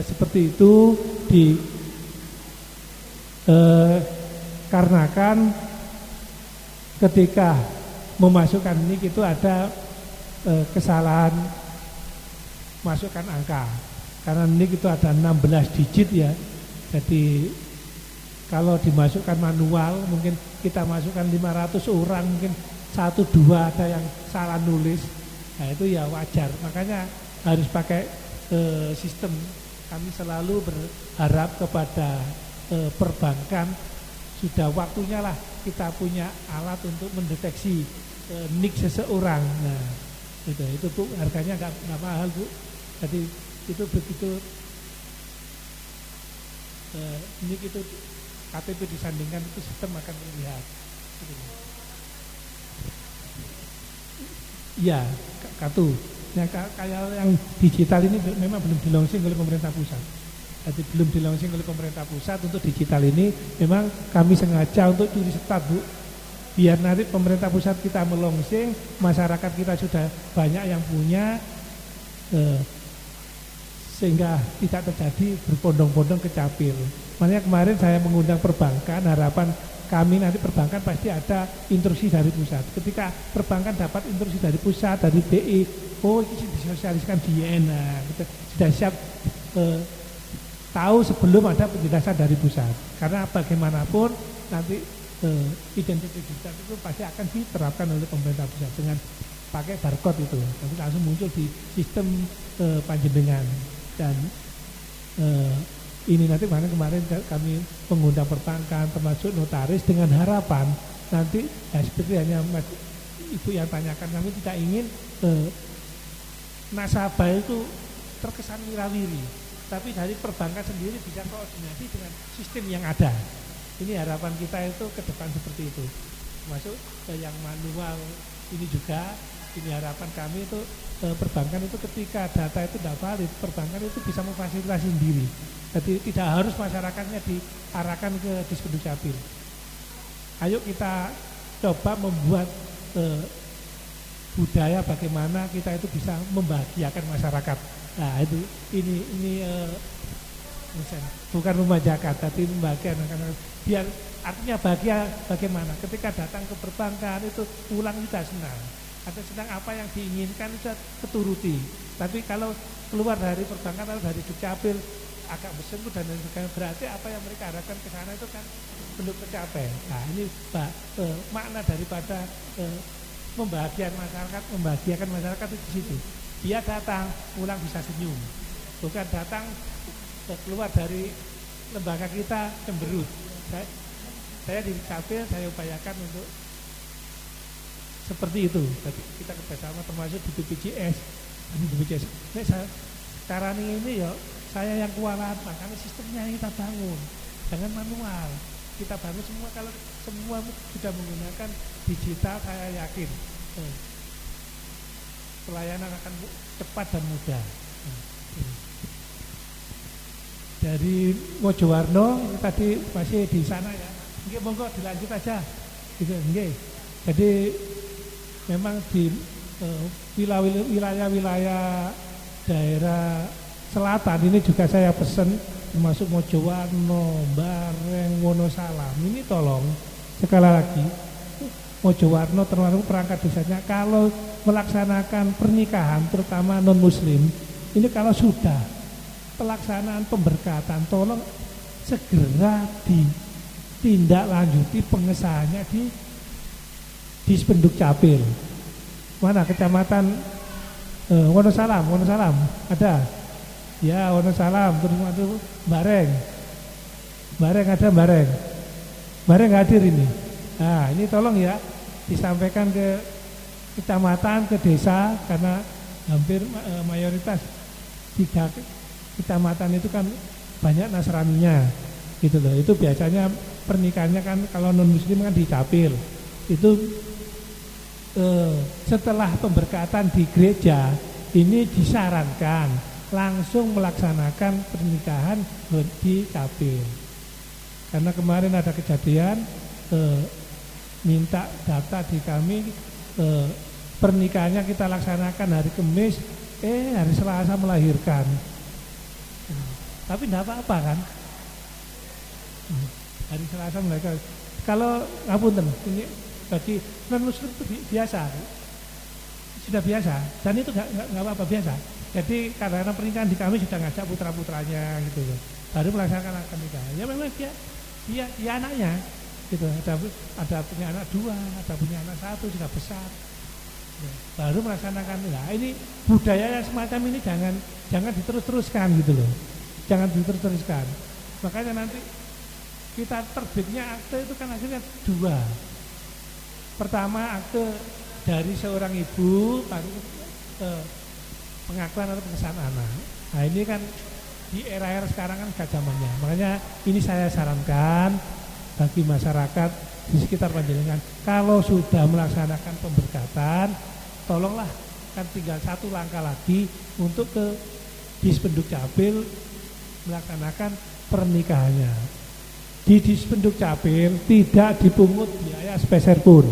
seperti itu karenakan ketika memasukkan NIK itu ada kesalahan masukkan angka, karena NIK itu ada 16 digit ya. Jadi kalau dimasukkan manual mungkin kita masukkan 500 orang, mungkin 1-2 ada yang salah nulis. Nah itu ya wajar, makanya harus pakai sistem. Kami selalu berharap kepada perbankan, sudah waktunya lah kita punya alat untuk mendeteksi NIK seseorang. Nah itu Bu, harganya nggak mahal Bu. Jadi itu begitu NIK itu KTP disandingkan, itu sistem akan melihat. Iya, kartu. Yang kayak yang digital ini memang belum di-launching oleh pemerintah pusat. Jadi belum di-launching oleh pemerintah pusat untuk digital ini, memang kami sengaja untuk curi start Bu. Biar nanti pemerintah pusat kita melonsing, masyarakat kita sudah banyak yang punya, sehingga tidak terjadi berbondong-bondong ke Capil. Makanya kemarin saya mengundang perbankan, harapan kami nanti perbankan pasti ada instruksi dari pusat. Ketika perbankan dapat instruksi dari pusat, dari BI, oh ini disosialiskan di YN, nah, kita sudah siap tahu sebelum ada penjelasan dari pusat. Karena bagaimanapun nanti identitas digital itu pasti akan diterapkan oleh pemerintah pusat dengan pakai barcode itu, nanti langsung muncul di sistem panjenengan. Dan ini nanti kemarin kami mengundang perbankan termasuk notaris dengan harapan nanti seperti hanya Mas Ibu yang tanyakan, kami tidak ingin nasabah itu terkesan wirawiri, tapi dari perbankan sendiri bisa koordinasi dengan sistem yang ada. Ini harapan kita itu ke depan seperti itu, termasuk yang manual ini juga. Ini harapan kami itu perbankan itu ketika data itu tidak valid, perbankan itu bisa memfasilitasi sendiri. Jadi tidak harus masyarakatnya diarahkan ke Dispendukcapil. Ayo kita coba membuat budaya bagaimana kita itu bisa membahagiakan masyarakat. Nah itu ini bukan memanjakan, tapi membahagiakan. Biar artinya bahagia bagaimana? Ketika datang ke perbankan itu pulang kita senang. Atau sedang apa yang diinginkan sudah keturuti. Tapi kalau keluar dari perbankan atau dari Dukcapil agak bersentuh dan sebagainya, berarti apa yang mereka harapkan ke sana itu kan belum tercapai. Nah ini makna daripada membahagiakan masyarakat itu di situ. Dia datang, pulang bisa senyum. Bukan datang keluar dari lembaga kita cemberut. Saya di Dukcapil saya upayakan untuk seperti itu. Jadi kita kerjasama termasuk di BPJS. Sekarang ini ya saya yang kewalahan, makanya sistemnya kita bangun, jangan manual. Kita bangun semua, kalau semua sudah menggunakan digital, saya yakin pelayanan akan cepat dan mudah. Dari Mojowarno tadi masih di sana ya. Nggih, monggo dilanjut aja. Gitu, nggih. Jadi memang di wilayah-wilayah daerah selatan ini juga saya pesan, termasuk Mojowarno, Bareng, Wonosalam. Ini tolong sekali lagi Mojowarno termasuk perangkat desanya kalau melaksanakan pernikahan terutama non muslim, ini kalau sudah pelaksanaan pemberkatan tolong segera ditindaklanjuti pengesahannya di Dispendukcapil. Mana kecamatan Wonosalam ada. Ya, Wonosalam, terus itu Bareng ada Bareng hadir ini. Nah, ini tolong ya disampaikan ke kecamatan, ke desa, karena hampir mayoritas 3 kecamatan itu kan banyak Nasraninya, gitu loh. Itu biasanya pernikahannya kan kalau non muslim kan di Capil. Itu setelah pemberkatan di gereja ini disarankan langsung melaksanakan pernikahan di Capil. Karena kemarin ada kejadian minta data di kami, pernikahannya kita laksanakan hari Kamis, hari Selasa melahirkan. Tapi tidak apa-apa kan? Hari Selasa melahirkan. Kalau ngapunten, ini bagi non muslim itu biasa, sudah biasa, dan itu nggak apa-apa, biasa. Jadi karena pernikahan di kami sudah ngajak putra-putranya gitu loh, baru melaksanakan akad nikah. Ya memang dia anaknya gitu, ada punya anak 2, ada punya anak 1 sudah besar, ya, baru melaksanakan. Nah ini budaya semacam ini jangan diterus-teruskan gitu loh, jangan diterus-teruskan. Makanya nanti kita terbitnya akte itu kan akhirnya 2. Pertama akte dari seorang ibu, baru pengakuan atau pengesahan anak. Nah ini kan di era sekarang kan gak zamannya. Makanya ini saya sarankan bagi masyarakat di sekitar Panjenengan, kalau sudah melaksanakan pemberkatan, tolonglah, kan tinggal 1 langkah lagi untuk ke Dispendukcapil melaksanakan pernikahannya. Di Dispendukcapil tidak dipungut biaya sepeser pun.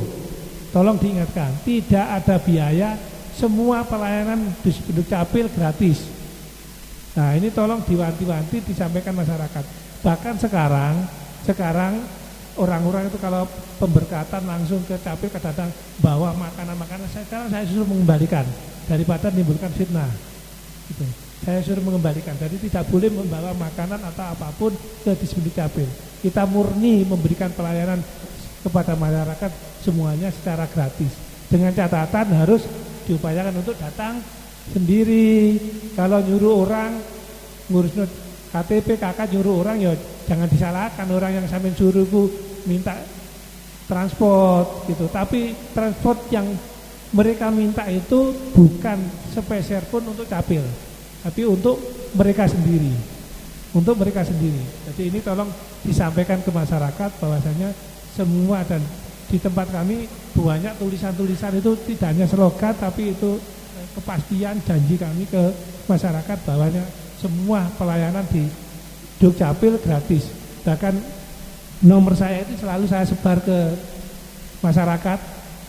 Tolong diingatkan, tidak ada biaya, semua pelayanan Dispendukcapil gratis. Nah ini tolong diwanti-wanti, disampaikan masyarakat. Bahkan sekarang orang-orang itu kalau pemberkatan langsung ke Capil kadang bawa makanan-makanan, saya suruh mengembalikan daripada menimbulkan fitnah. Gitu. Saya suruh mengembalikan, jadi tidak boleh membawa makanan atau apapun ke Dispendukcapil. Kita murni memberikan pelayanan kepada masyarakat semuanya secara gratis. Dengan catatan harus diupayakan untuk datang sendiri. Kalau nyuruh orang ngurus KTP, kakak nyuruh orang, ya jangan disalahkan orang yang sampai suruh itu minta transport gitu. Tapi transport yang mereka minta itu bukan sepeser pun untuk capil, tapi untuk mereka sendiri. Untuk mereka sendiri. Jadi ini tolong disampaikan ke masyarakat bahwasanya semua, dan di tempat kami banyak tulisan-tulisan itu tidak hanya slogan, tapi itu kepastian janji kami ke masyarakat bahwanya semua pelayanan di Dukcapil gratis. Bahkan nomor saya itu selalu saya sebar ke masyarakat.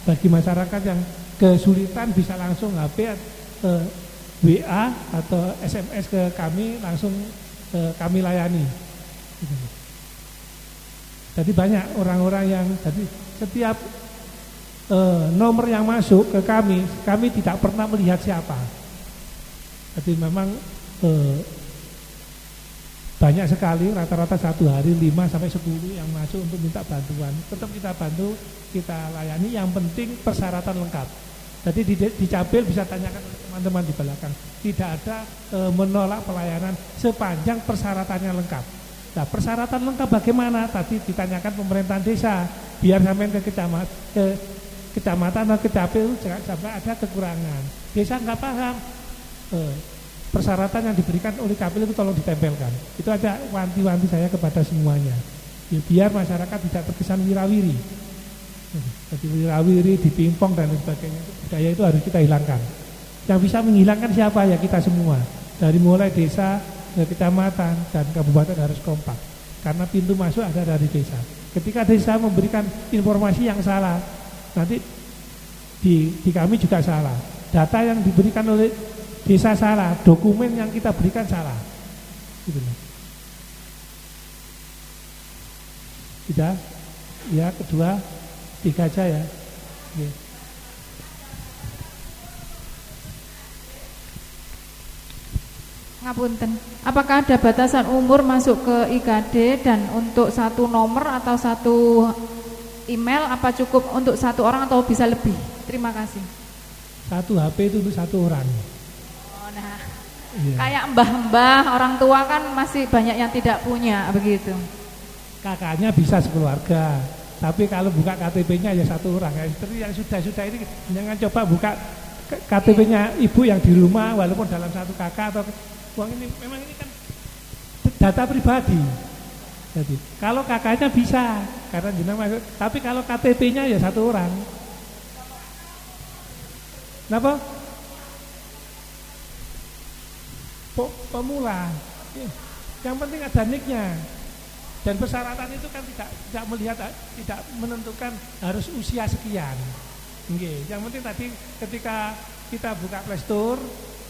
Bagi masyarakat yang kesulitan bisa langsung HP WA atau SMS ke kami, langsung kami layani. Jadi banyak orang-orang yang tadi setiap nomor yang masuk ke kami tidak pernah melihat siapa. Jadi memang banyak sekali, rata-rata satu hari 5 sampai 10 yang masuk untuk minta bantuan. Tetap kita bantu, kita layani. Yang penting persyaratan lengkap. Jadi di Capil bisa tanyakan teman-teman di belakang. Tidak ada menolak pelayanan sepanjang persyaratannya lengkap. Nah, persyaratan lengkap bagaimana? Tadi ditanyakan pemerintahan desa, biar sampai ke kecamatan atau ke Capil jangan sampai ada kekurangan. Desa nggak paham. Persyaratan yang diberikan oleh Capil itu tolong ditempelkan. Itu ada wanti-wanti saya kepada semuanya. Ya, biar masyarakat tidak terkesan wirawiri. Jadi wirawiri, dipimpong dan sebagainya, itu budaya itu harus kita hilangkan. Yang bisa menghilangkan siapa? Ya kita semua. Dari mulai desa ke kecamatan dan kabupaten harus kompak. Karena pintu masuk ada dari desa. Ketika desa memberikan informasi yang salah, nanti di kami juga salah. Data yang diberikan oleh desa salah, dokumen yang kita berikan salah. Gitu. Sudah? Ya, kedua, 3 aja ya. Oke. Ngapunten, apakah ada batasan umur masuk ke IKD dan untuk satu nomor atau satu email, apa cukup untuk satu orang atau bisa lebih? Terima kasih. Satu HP itu untuk satu orang. Nah, iya. Kayak mbah-mbah, orang tua kan masih banyak yang tidak punya, begitu. Kakaknya bisa sekeluarga, tapi kalau buka KTP-nya ya satu orang. Istri yang sudah ini jangan coba buka KTP-nya ibu yang di rumah, walaupun dalam satu kakak atau uang ini, memang ini kan data pribadi. Jadi kalau kakaknya bisa, karena jenang masuk, tapi kalau KTP-nya ya satu orang. Kenapa? Pemula. Yang penting ada nicknya. Dan persyaratan itu kan tidak melihat, tidak menentukan harus usia sekian. Yang penting tadi ketika kita buka Play Store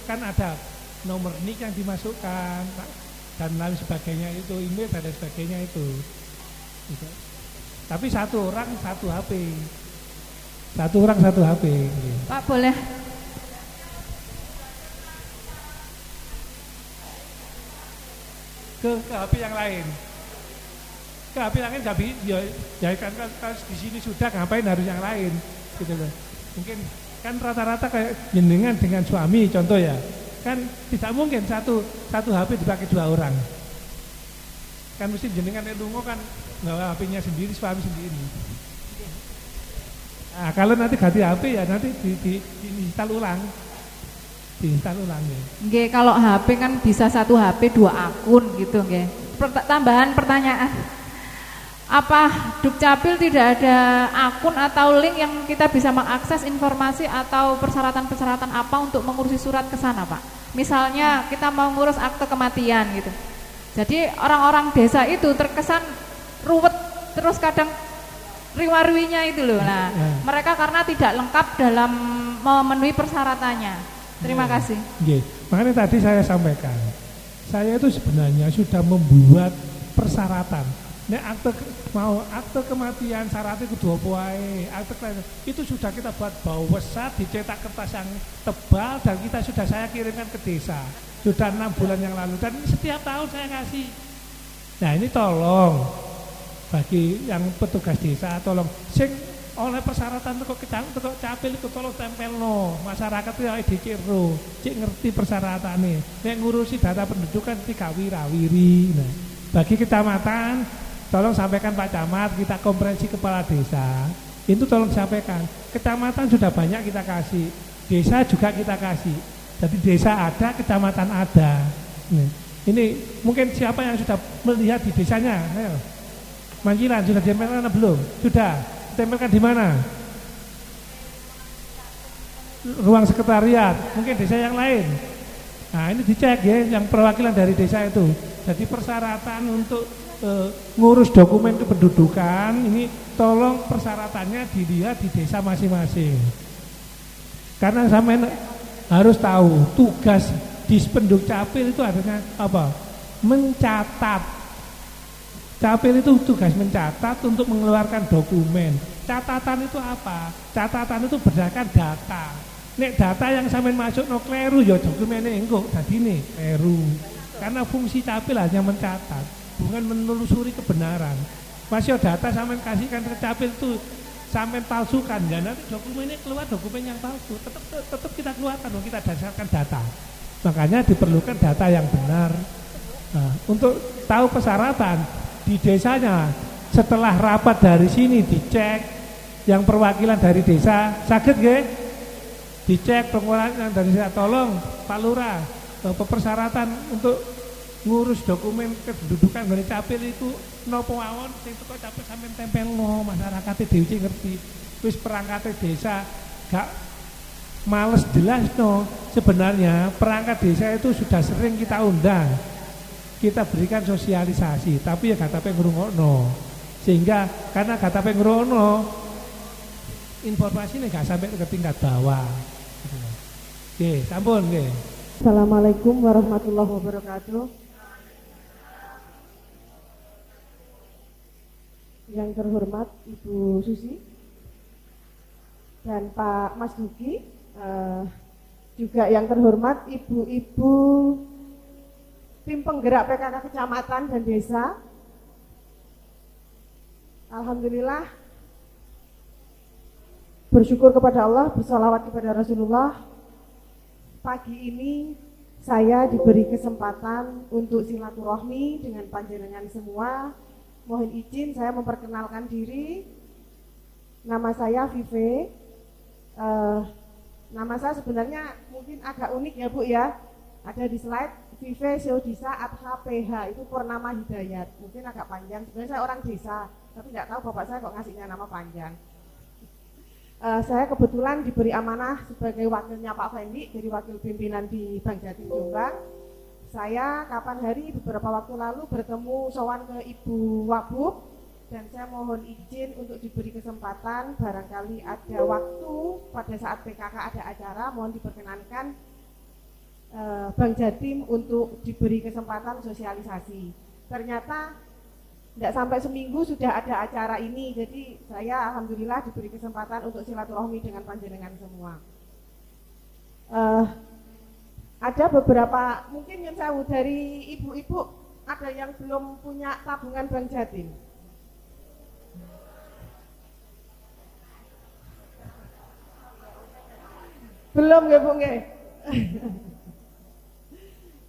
kan ada nomor nick yang dimasukkan dan lain sebagainya, itu email dan sebagainya itu. Tapi satu orang satu HP. Satu orang satu HP. Pak boleh ke HP yang lain. Ke HP yang lain tapi ya kan di sini sudah, ngapain harus yang lain gitu loh. Mungkin kan rata-rata kayak jenengan dengan suami contoh ya. Kan tidak mungkin satu HP dipakai 2 orang. Kan mesti jenengan lungo kan bawa HP-nya sendiri, suami sendiri. Nah, kalau nanti ganti HP ya nanti diinstal ulang. Diinstal ulang ya. Nggih, kalau HP kan bisa satu HP 2 akun gitu nggih. Tambahan pertanyaan. Apa Dukcapil tidak ada akun atau link yang kita bisa mengakses informasi atau persyaratan-persyaratan apa untuk mengurusi surat ke sana, Pak? Misalnya kita mau ngurus akte kematian gitu. Jadi orang-orang desa itu terkesan ruwet, terus kadang riwa-riwinya itu loh. Nah, mereka karena tidak lengkap dalam memenuhi persyaratannya. Terima kasih. Makanya tadi saya sampaikan, saya itu sebenarnya sudah membuat persyaratan. Akte kematian syaratnya kudu apa wae, akte kelahiran itu sudah kita buat bawesat, dicetak kertas yang tebal dan saya kirimkan ke desa. Sudah 6 bulan yang lalu dan setiap tahun saya kasih. Nah ini tolong bagi yang petugas desa tolong sing oleh persyaratan kok capil itu tolong tempelno masyarakat itu ya diciro cik ngerti persyaratannya nek ngurusi data pendudukan tiga wirawiri. Nah, bagi kecamatan tolong sampaikan Pak Camat, kita konferensi kepala desa itu tolong sampaikan, kecamatan sudah banyak kita kasih, desa juga kita kasih, jadi desa ada, kecamatan ada. Nih, ini mungkin siapa yang sudah melihat di desanya? Ayo. Mangkilan sudah ditempelkan belum? Sudah. Ditempelkan di mana? Ruang sekretariat, mungkin desa yang lain. Nah, ini dicek ya, yang perwakilan dari desa itu. Jadi persyaratan untuk ngurus dokumen kependudukan ini tolong persyaratannya dilihat di desa masing-masing. Karena sampai harus tahu tugas Dispenduk Capil itu adanya apa? Mencatat. Capil itu tugas mencatat untuk mengeluarkan dokumen. Catatan itu apa? Catatan itu berdasarkan data. Nek data yang sampean masuk no kleru ya dokumennya engko dadine kleru. Karena fungsi Capil hanya mencatat, bukan menelusuri kebenaran. Masih data sampean kasihkan ke Capil itu sampean palsukan, dan nanti dokumennya keluar dokumen yang palsu. Tetap kita keluarkan, kita dasarkan data. Makanya diperlukan data yang benar. Nah, untuk tahu persyaratan di desanya, setelah rapat dari sini dicek, yang perwakilan dari desa sakit nggih? Dicek perwakilan dari desa, tolong Pak Lurah, persyaratan untuk ngurus dokumen kependudukan dari Capil itu nopo mawon sing teko Capil sampean tempelno, masyarakate dhewe ngerti. Wis perangkat desa gak males jelas no. Sebenarnya perangkat desa itu sudah sering kita undang, kita berikan sosialisasi, tapi ya gak tape ngrungokno. Sehingga karena gak tape ngrungokno, informasi ini gak sampai ke tingkat bawah. Oke, sampun nggih. Assalamualaikum warahmatullahi wabarakatuh. Yang terhormat Ibu Susi dan Pak Mas Duki, juga yang terhormat ibu-ibu tim penggerak PKK kecamatan dan desa. Alhamdulillah, bersyukur kepada Allah, bersolawat kepada Rasulullah. Pagi ini saya diberi kesempatan untuk silaturahmi dengan panjenengan semua. Mohon izin saya memperkenalkan diri. Nama saya Vive. Nama saya sebenarnya mungkin agak unik ya Bu ya. Ada di slide, Vive Seodisa Adha PH, itu Purnama Hidayat. Mungkin agak panjang. Sebenarnya saya orang desa, tapi nggak tahu bapak saya kok ngasihnya nama panjang. Saya kebetulan diberi amanah sebagai wakilnya Pak Fendi, jadi wakil pimpinan di Bank Jatim Jombang. Saya kapan hari beberapa waktu lalu bertemu sowan ke Ibu Wabub, dan saya mohon izin untuk diberi kesempatan, barangkali ada waktu pada saat PKK ada acara, mohon diperkenankan Bank Jatim untuk diberi kesempatan sosialisasi. Ternyata tidak sampai seminggu sudah ada acara ini, jadi saya alhamdulillah diberi kesempatan untuk silaturahmi dengan panjenengan semua. Ada beberapa, mungkin yang saya dari ibu-ibu, ada yang belum punya tabungan Bank Jatim. Belum ya Bu nggih?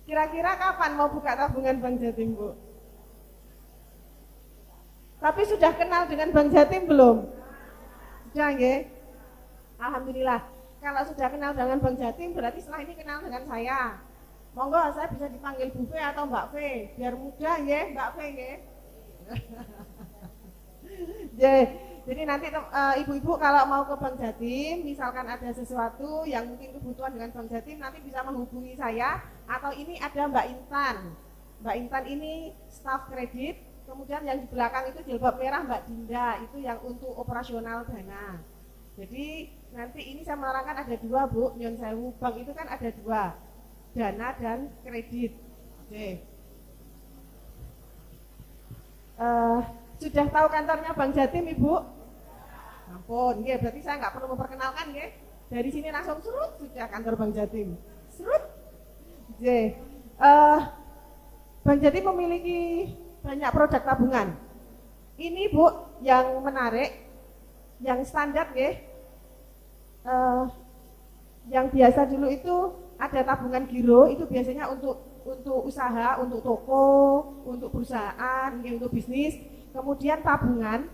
Kira-kira kapan mau buka tabungan Bank Jatim Bu? Tapi sudah kenal dengan Bank Jatim belum? Sudah nggih? Alhamdulillah. Kalau sudah kenal dengan Bank Jatim, berarti setelah ini kenal dengan saya. Monggo saya bisa dipanggil Bu Fe atau Mbak Fe, biar mudah nggih, Mbak Fe nggih. Jadi nanti ibu-ibu kalau mau ke Bank Jatim, misalkan ada sesuatu yang mungkin kebutuhan dengan Bank Jatim, nanti bisa menghubungi saya. Atau ini ada Mbak Intan. Mbak Intan ini staf kredit. Kemudian yang di belakang itu jilbab merah Mbak Dinda, itu yang untuk operasional dana. Jadi nanti ini saya menerangkan ada dua Bu, Nyon Sewu, bank itu kan ada dua, dana dan kredit. Oke. Sudah tahu kantornya Bank Jatim Ibu? Ampun, ya, berarti saya nggak perlu memperkenalkan ya. Dari sini langsung surut sudah kantor Bank Jatim. Surut. Oke. Bank Jatim memiliki banyak produk tabungan. ini Bu, yang menarik, yang standar ya, yang biasa dulu itu ada tabungan giro, itu biasanya untuk usaha, untuk toko, untuk perusahaan, untuk bisnis. Kemudian tabungan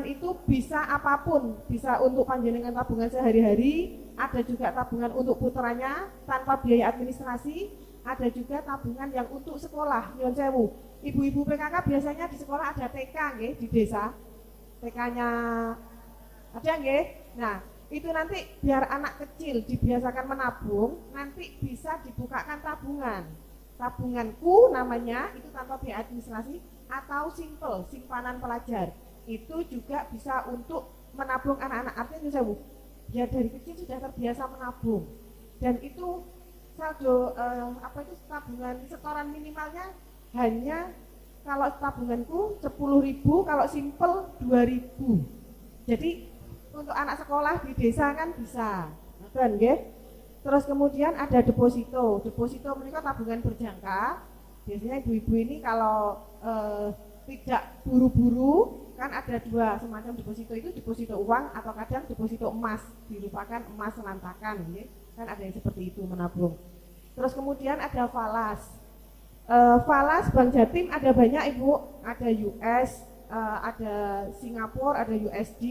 itu bisa apapun, bisa untuk panjenengan tabungan sehari-hari, ada juga tabungan untuk putranya tanpa biaya administrasi, ada juga tabungan yang untuk sekolah. Nyuwun sewu, ibu-ibu PKK biasanya di sekolah ada TK nggih, di desa. TK-nya ada nggih. Nah, itu nanti biar anak kecil dibiasakan menabung, nanti bisa dibukakan tabungan. Tabunganku namanya, itu tanpa biaya administrasi, atau simple, simpanan pelajar. Itu juga bisa untuk menabung anak-anak. Artinya saya biar dari kecil sudah terbiasa menabung. Dan itu saldo tabungan setoran minimalnya hanya kalau tabunganku 10.000, kalau simple 2.000. Jadi untuk anak sekolah di desa kan bisa. Betul nggih? Terus kemudian ada deposito. Deposito mereka tabungan berjangka. Biasanya ibu-ibu ini kalau tidak buru-buru, kan ada dua semacam deposito, itu deposito uang atau kadang deposito emas, dilupakan emas selantakan, ya. Kan ada yang seperti itu menabung. Terus kemudian ada falas. Falas Bank Jatim ada banyak Ibu, ada US, ada Singapura, ada USD,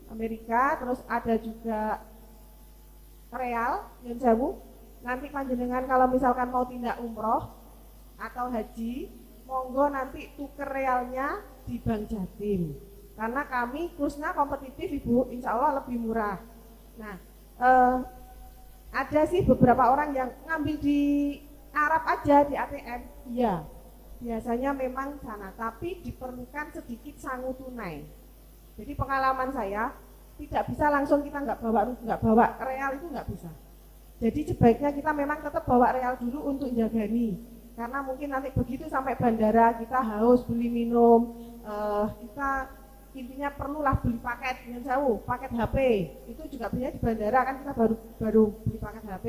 Amerika, terus ada juga real, yang jauh. Nanti panjenengan kalau misalkan mau tindak umroh atau haji, monggo nanti tuker realnya di Bank Jatim. Karena kami kursnya kompetitif Ibu, insya Allah lebih murah. Nah, ada sih beberapa orang yang ngambil di Arab aja di ATM, iya. Biasanya memang sana, tapi diperlukan sedikit sangu tunai. Jadi pengalaman saya, tidak bisa langsung kita nggak bawa real, itu nggak bisa. Jadi sebaiknya kita memang tetap bawa real dulu untuk jagani. Karena mungkin nanti begitu sampai bandara kita haus beli minum, kita intinya perlulah beli paket yang jauh, paket HP. Itu juga punya di bandara kan kita baru beli paket HP.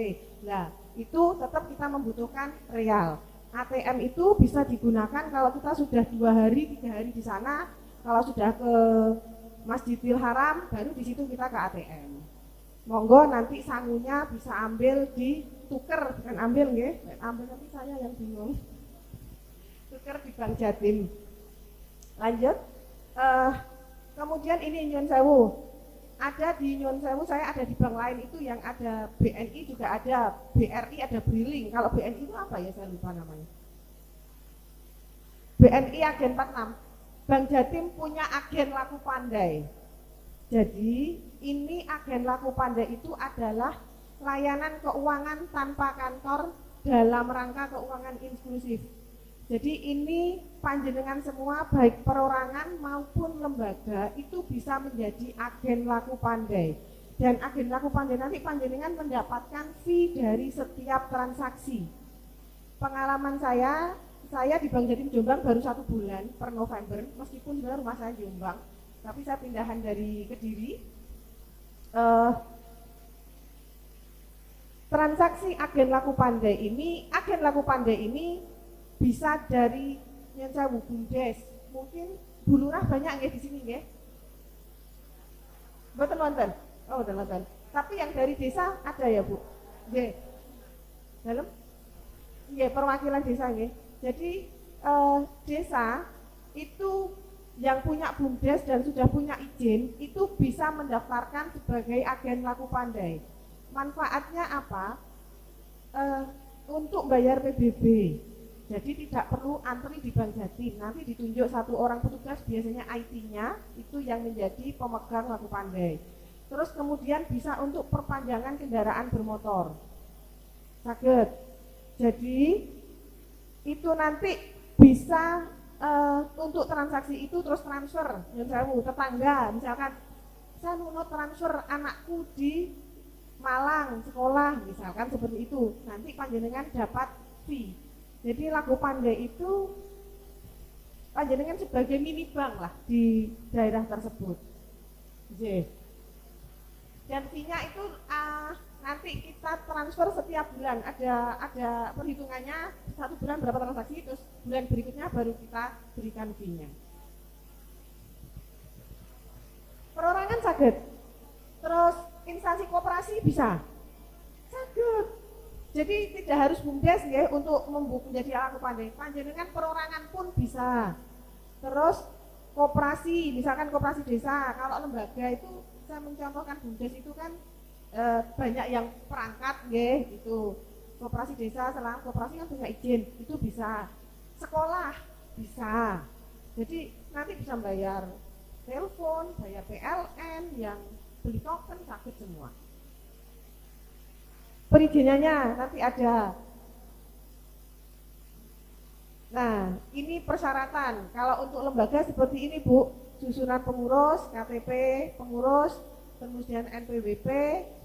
Nah, itu tetap kita membutuhkan real. ATM itu bisa digunakan kalau kita sudah 2 hari, 3 hari di sana. Kalau sudah ke Masjidil Haram, baru di situ kita ke ATM. Monggo nanti sangunya bisa ambil di tuker, bukan ambil nggih, ambil nanti saya yang bingung. Tuker di Bank Jatim. Lanjut. Kemudian ini Nyun Sewu. Ada di Nyun Sewu, saya ada di bank lain itu yang ada BNI juga ada, BRI ada Briling. Kalau BNI itu apa ya, saya lupa namanya. BNI agen 46. Bank Jatim punya agen laku pandai. Jadi ini agen laku pandai itu adalah layanan keuangan tanpa kantor dalam rangka keuangan inklusif. Jadi ini panjenengan semua baik perorangan maupun lembaga itu bisa menjadi agen laku pandai. Dan agen laku pandai nanti panjenengan mendapatkan fee dari setiap transaksi. Pengalaman saya di Bank Jatim Jombang baru 1 bulan per November, meskipun sebenarnya rumah saya Jombang, tapi saya pindahan dari Kediri. Transaksi agen laku pandai ini bisa dari yang saya BUMDes, mungkin Bu Lurah banyak nggih di sini nggih? Mboten wonten. Oh, mboten wonten. Tapi yang dari desa ada ya, Bu? Nggih. Dalem? Nggih, perwakilan desa nggih. Jadi desa itu yang punya BUMDes dan sudah punya izin itu bisa mendaftarkan sebagai agen laku pandai. Manfaatnya apa? Untuk bayar PBB. Jadi tidak perlu antri di Bank Jatim. Nanti ditunjuk 1 orang petugas, biasanya IT-nya itu yang menjadi pemegang laku pandai. Terus kemudian bisa untuk perpanjangan kendaraan bermotor. Saged. Jadi itu nanti bisa untuk transaksi itu terus transfer. Misalnya tetangga, misalkan saya mau transfer anakku di Malang sekolah, misalkan seperti itu. Nanti panjenengan dapat fee. Jadi laku pandai itu panjenengan sebagai mini bank lah di daerah tersebut. Dan fee-nya itu nanti kita transfer setiap bulan, ada perhitungannya 1 bulan berapa transaksi, terus bulan berikutnya baru kita berikan fee-nya. Perorangan saged. Terus instansi koperasi bisa. Saged. Jadi tidak harus BUMDes nggih untuk menjadi laku pandai. Panjenengan perorangan pun bisa. Terus koperasi, misalkan koperasi desa, kalau lembaga itu saya mencontohkan BUMDes itu kan banyak yang perangkat nggih itu. Koperasi desa, selama koperasi kan punya izin, itu bisa. Sekolah bisa. Jadi nanti bisa bayar telepon, bayar PLN, yang beli token sakit semua. Perizinannya nanti ada. Nah, ini persyaratan. Kalau untuk lembaga seperti ini, Bu, susunan pengurus, KTP pengurus, kemudian NPWP,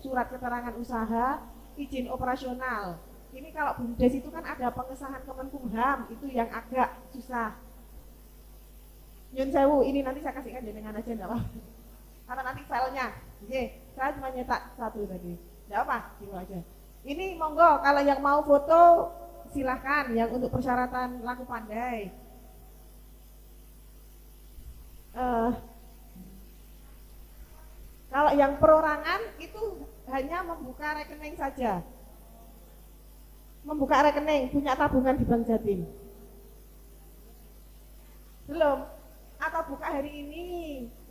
surat keterangan usaha, izin operasional. Ini kalau BUMDes itu kan ada pengesahan Kemenkumham, itu yang agak susah. Nyun sewu, ini nanti saya kasihkan jenengan aja enggak apa-apa. Karena nanti filenya, saya cuma nyetak satu tadi. Enggak apa, gitu aja. Ini monggo kalau yang mau foto silahkan, yang untuk persyaratan laku pandai. Kalau yang perorangan itu hanya membuka rekening saja. Membuka rekening, punya tabungan di Bank Jatim. Belum? Atau buka hari ini,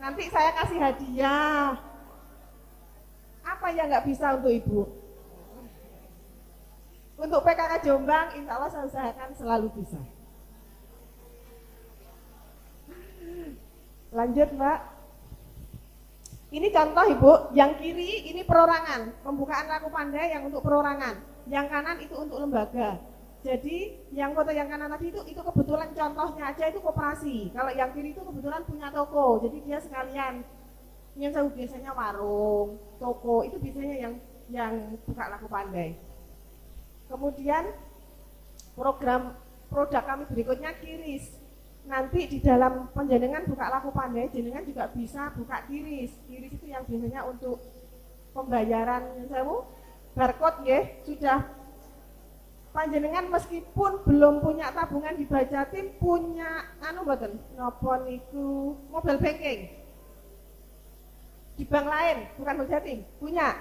nanti saya kasih hadiah. Apa yang nggak bisa untuk Ibu? Untuk PKK Jombang, insya Allah saya usahakan selalu bisa. Lanjut Mbak. Ini contoh Ibu, yang kiri ini perorangan, pembukaan laku pandai yang untuk perorangan. Yang kanan itu untuk lembaga. Jadi yang foto yang kanan tadi itu kebetulan contohnya aja itu koperasi. Kalau yang kiri itu kebetulan punya toko. Jadi dia sekalian yang saya biasanya warung, toko itu biasanya yang buka laku pandai. Kemudian program produk kami berikutnya kiris. Nanti di dalam penjenengan buka laku pandai, jenengan juga bisa buka kiris. Kiris itu yang biasanya untuk pembayaran yang saya barcode ya, sudah panjenengan meskipun belum punya tabungan di Bank Jatim, punya mboten napa niku mobile banking di bank lain, bukan Bank Jatim, punya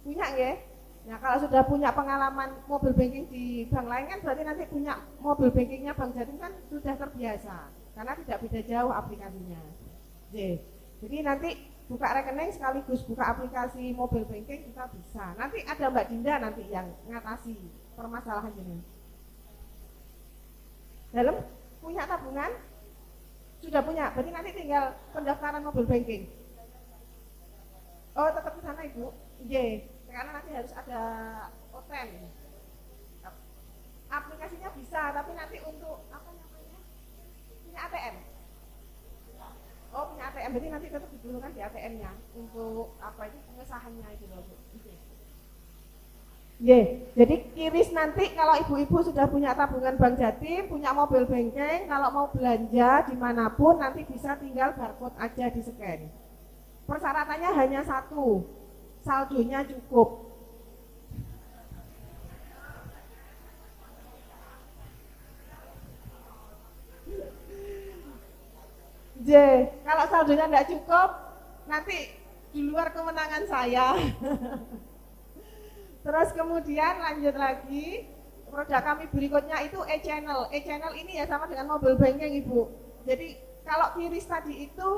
punya nggih. Nah kalau sudah punya pengalaman mobile banking di bank lain kan berarti nanti punya mobile bankingnya Bank Jatim kan sudah terbiasa karena tidak beda jauh aplikasinya. Jadi nanti buka rekening sekaligus buka aplikasi mobile banking kita bisa. Nanti ada Mbak Dinda nanti yang ngatasi permasalahan ini. Dalam punya tabungan? Sudah punya, berarti nanti tinggal pendaftaran mobile banking. Oh tetap di sana Ibu? Iya, karena nanti harus ada OTEN. Aplikasinya bisa, tapi nanti untuk apa namanya? Punya ATM. Oh punya ATM, berarti nanti tetap diperlukan di ATM-nya untuk apa itu pengesahannya itu loh Bu. Jadi kiris nanti kalau ibu-ibu sudah punya tabungan Bank Jatim, punya mobile banking, kalau mau belanja dimanapun nanti bisa tinggal barcode aja di scan. Persyaratannya hanya satu, saldonya cukup. Kalau saldonya tidak cukup, nanti di luar kemenangan saya. Terus kemudian lanjut lagi, produk kami berikutnya itu e-channel. E-channel ini ya sama dengan mobile banking Ibu. Jadi kalau kiris tadi itu,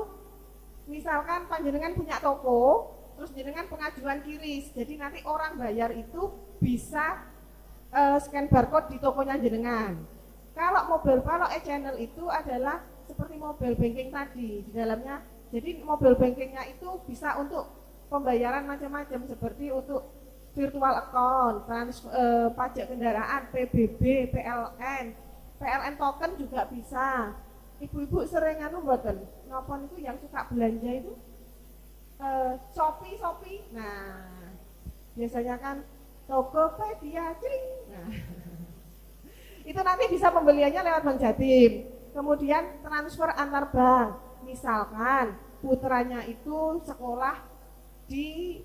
misalkan panjenengan punya toko, terus jenengan pengajuan kiris. Jadi nanti orang bayar itu bisa scan barcode di tokonya jenengan. Kalau e-channel itu adalah seperti mobile banking tadi di dalamnya. Jadi mobile bankingnya itu bisa untuk pembayaran macam-macam seperti untuk virtual account, pajak kendaraan, PBB, PLN token juga bisa. Ibu-ibu sering mboten napa itu yang suka belanja itu Shopee. Nah, biasanya kan Tokopedia, cring. Nah, itu nanti bisa pembeliannya lewat Bank Jatim. Kemudian transfer antar bank, misalkan putranya itu sekolah di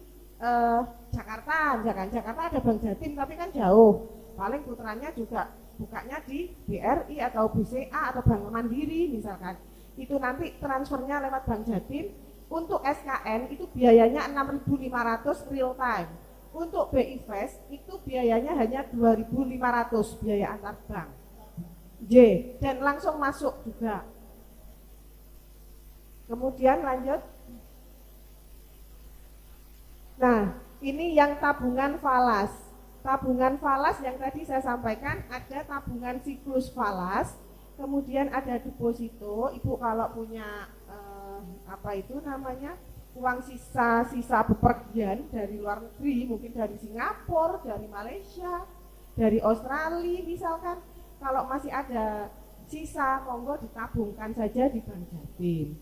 Jakarta ada Bank Jatim tapi kan jauh, paling putranya juga bukanya di BRI atau BCA atau Bank Mandiri misalkan. itu nanti transfernya lewat Bank Jatim. Untuk SKN itu biayanya 6.500 real time. Untuk BI Fast itu biayanya hanya 2.500 biaya antar bank. J, dan langsung masuk juga. Kemudian lanjut. Nah, ini yang tabungan falas. Tabungan falas yang tadi saya sampaikan, ada tabungan siklus falas, kemudian ada deposito. Ibu kalau punya apa itu namanya, uang sisa bepergian dari luar negeri, mungkin dari Singapura, dari Malaysia, dari Australia misalkan, kalau masih ada sisa, monggo ditabungkan saja di Bank Jatim.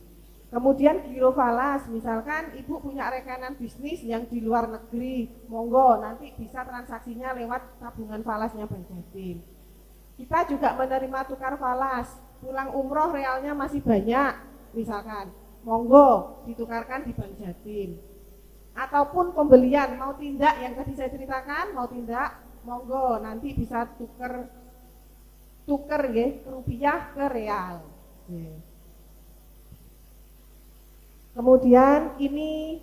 Kemudian giro falas, misalkan ibu punya rekanan bisnis yang di luar negeri, monggo nanti bisa transaksinya lewat tabungan falasnya Bank Jatim. Kita juga menerima tukar falas, pulang umroh realnya masih banyak, misalkan, monggo ditukarkan di Bank Jatim. Ataupun pembelian, mau tindak yang tadi saya ceritakan, mau tindak, monggo nanti bisa tuker ya, ke rupiah ke real. Kemudian ini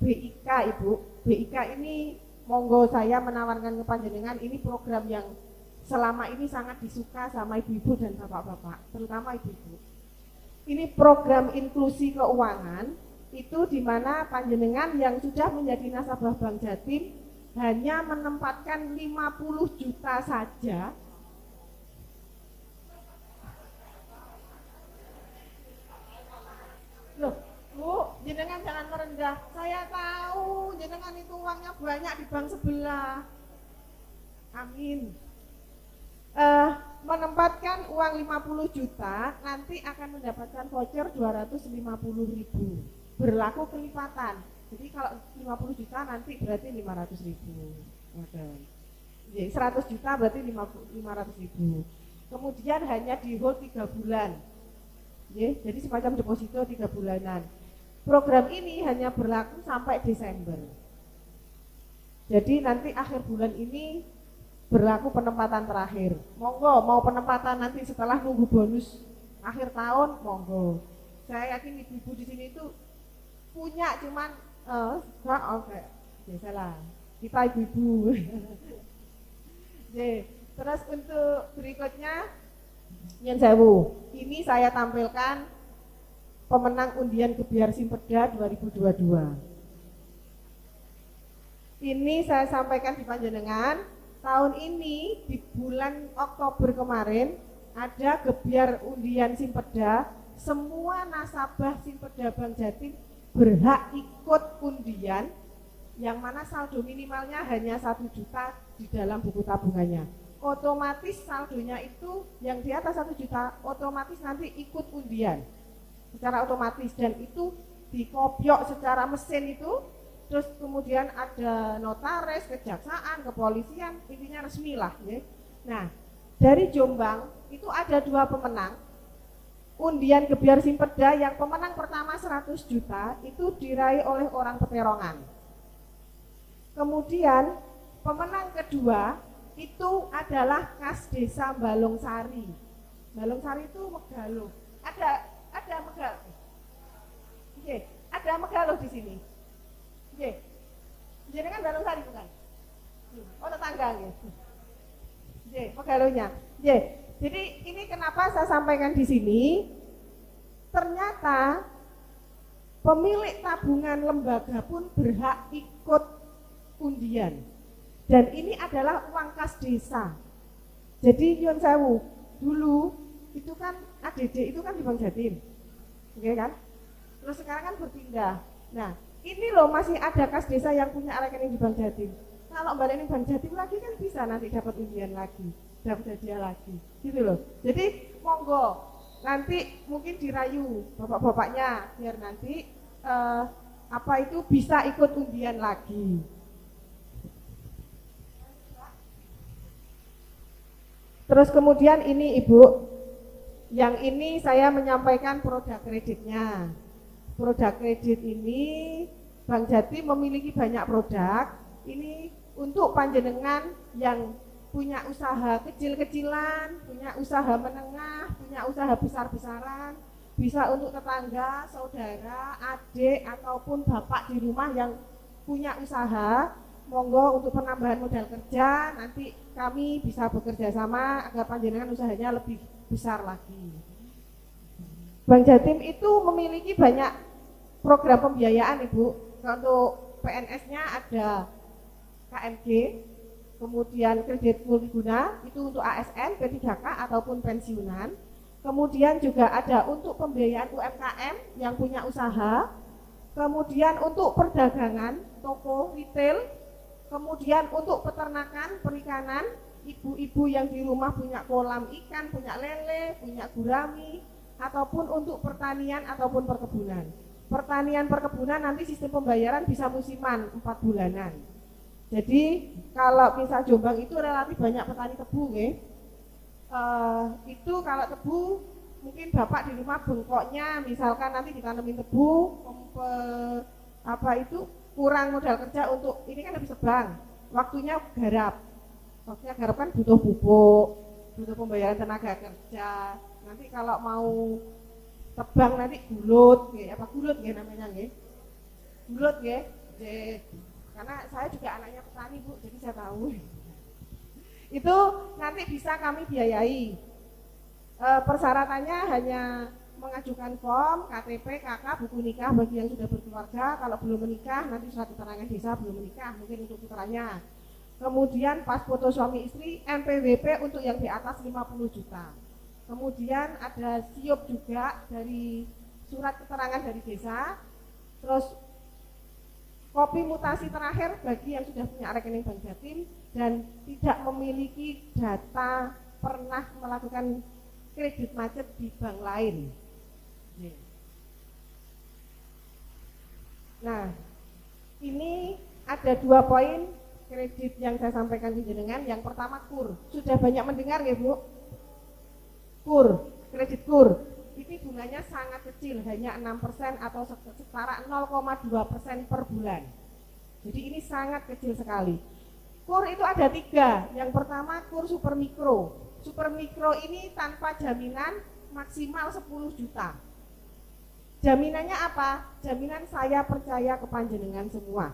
BIK Ibu, BIK ini monggo saya menawarkan ke panjenengan, ini program yang selama ini sangat disuka sama ibu-ibu dan bapak-bapak, terutama ibu-ibu. Ini program inklusi keuangan, itu di mana panjenengan yang sudah menjadi nasabah Bank Jatim hanya menempatkan 50 juta saja. Loh, Bu, jenengan jangan merendah. Saya tahu jenengan itu uangnya banyak di bank sebelah. Amin. Menempatkan uang 50 juta, nanti akan mendapatkan voucher 250.000. Berlaku kelipatan. Jadi kalau 50 juta nanti berarti 500.000. Jadi 100 juta berarti 500.000. Kemudian hanya di hold 3 bulan. Jadi semacam deposito 3 bulanan. Program ini hanya berlaku sampai Desember. Jadi nanti akhir bulan ini berlaku penempatan terakhir. Monggo mau penempatan nanti setelah nunggu bonus akhir tahun, monggo. Saya yakin ibu-ibu di sini itu punya, cuman oke, biasalah kita ibu-ibu. Terus untuk berikutnya, Nyen Sewu, ini saya tampilkan pemenang undian Gebyar Simpeda 2022. Ini saya sampaikan di panjenengan, tahun ini di bulan Oktober kemarin ada Gebyar undian Simpeda, semua nasabah Simpeda Bank Jatim berhak ikut undian, yang mana saldo minimalnya hanya 1 juta di dalam buku tabungannya. Otomatis saldonya itu yang di atas 1 juta otomatis nanti ikut undian secara otomatis, dan itu dikopiok secara mesin itu, terus kemudian ada notaris, kejaksaan, kepolisian, intinya resmi lah ya. Nah, dari Jombang itu ada 2 pemenang undian Gebyar Simpeda. Yang pemenang pertama 100 juta itu diraih oleh orang Peterongan. Kemudian pemenang kedua itu adalah Kas Desa Balungsari. Balungsari itu Megalo. Ada Megalo. Oke, ada Megalo di sini. Oke. Jadi kan Balungsari bukan? Oh, tetangga gitu. Oke, Megalonya. Oke. Jadi ini kenapa saya sampaikan di sini? Ternyata pemilik tabungan lembaga pun berhak ikut undian. Dan ini adalah uang kas desa. Jadi Nyun Sewu, dulu itu kan ADD itu kan di Bank Jatim, oke kan? Terus sekarang kan berpindah. Nah, ini loh masih ada kas desa yang punya rekening di Bank Jatim. Kalau balik Bank Jatim lagi kan bisa nanti dapat undian lagi, dapat hadiah lagi, gitu loh. Jadi monggo, nanti mungkin dirayu bapak-bapaknya biar nanti apa itu bisa ikut undian lagi. Terus kemudian ini Ibu, yang ini saya menyampaikan produk kreditnya. Produk kredit ini Bank Jatim memiliki banyak produk. Ini untuk panjenengan yang punya usaha kecil-kecilan, punya usaha menengah, punya usaha besar-besaran, bisa untuk tetangga, saudara, adik, ataupun bapak di rumah yang punya usaha. Monggo untuk penambahan modal kerja, nanti kami bisa bekerja sama agar panjenengan usahanya lebih besar lagi. Bank Jatim itu memiliki banyak program pembiayaan, Ibu. Untuk PNS-nya ada KMG, kemudian kredit multiguna, itu untuk ASN, P3K ataupun pensiunan. Kemudian juga ada untuk pembiayaan UMKM yang punya usaha. Kemudian untuk perdagangan, toko, retail. Kemudian untuk peternakan, perikanan, ibu-ibu yang di rumah punya kolam ikan, punya lele, punya gurami, ataupun untuk pertanian ataupun perkebunan. Pertanian perkebunan nanti sistem pembayaran bisa musiman 4 bulanan. Jadi kalau misal Jombang itu relatif banyak petani tebu, itu kalau tebu mungkin bapak di rumah bengkoknya misalkan nanti ditanemin tebu, kurang modal kerja untuk ini kan habis tebang, waktunya garap kan butuh pupuk, butuh pembayaran tenaga kerja. Nanti kalau mau tebang nanti gulut namanya gulut karena saya juga anaknya petani Bu, jadi saya tahu itu nanti bisa kami biayai. Persyaratannya hanya mengajukan form, KTP, KK, buku nikah bagi yang sudah berkeluarga. Kalau belum menikah, nanti surat keterangan desa belum menikah, mungkin untuk putranya. Kemudian pas foto suami istri, NPWP untuk yang di atas 50 juta. Kemudian ada siup juga dari surat keterangan dari desa. Terus kopi mutasi terakhir bagi yang sudah punya rekening Bank Jatim dan tidak memiliki data pernah melakukan kredit macet di bank lain. Nah, ini ada 2 poin kredit yang saya sampaikan di jenengan. Yang pertama KUR. Sudah banyak mendengar ya Bu? KUR, kredit KUR. Ini bunganya sangat kecil, hanya 6% atau setara 0,2% per bulan. Jadi ini sangat kecil sekali. KUR itu ada 3. Yang pertama KUR super mikro. Super mikro ini tanpa jaminan maksimal 10 juta. Jaminannya apa? Jaminan saya percaya ke panjenengan semua.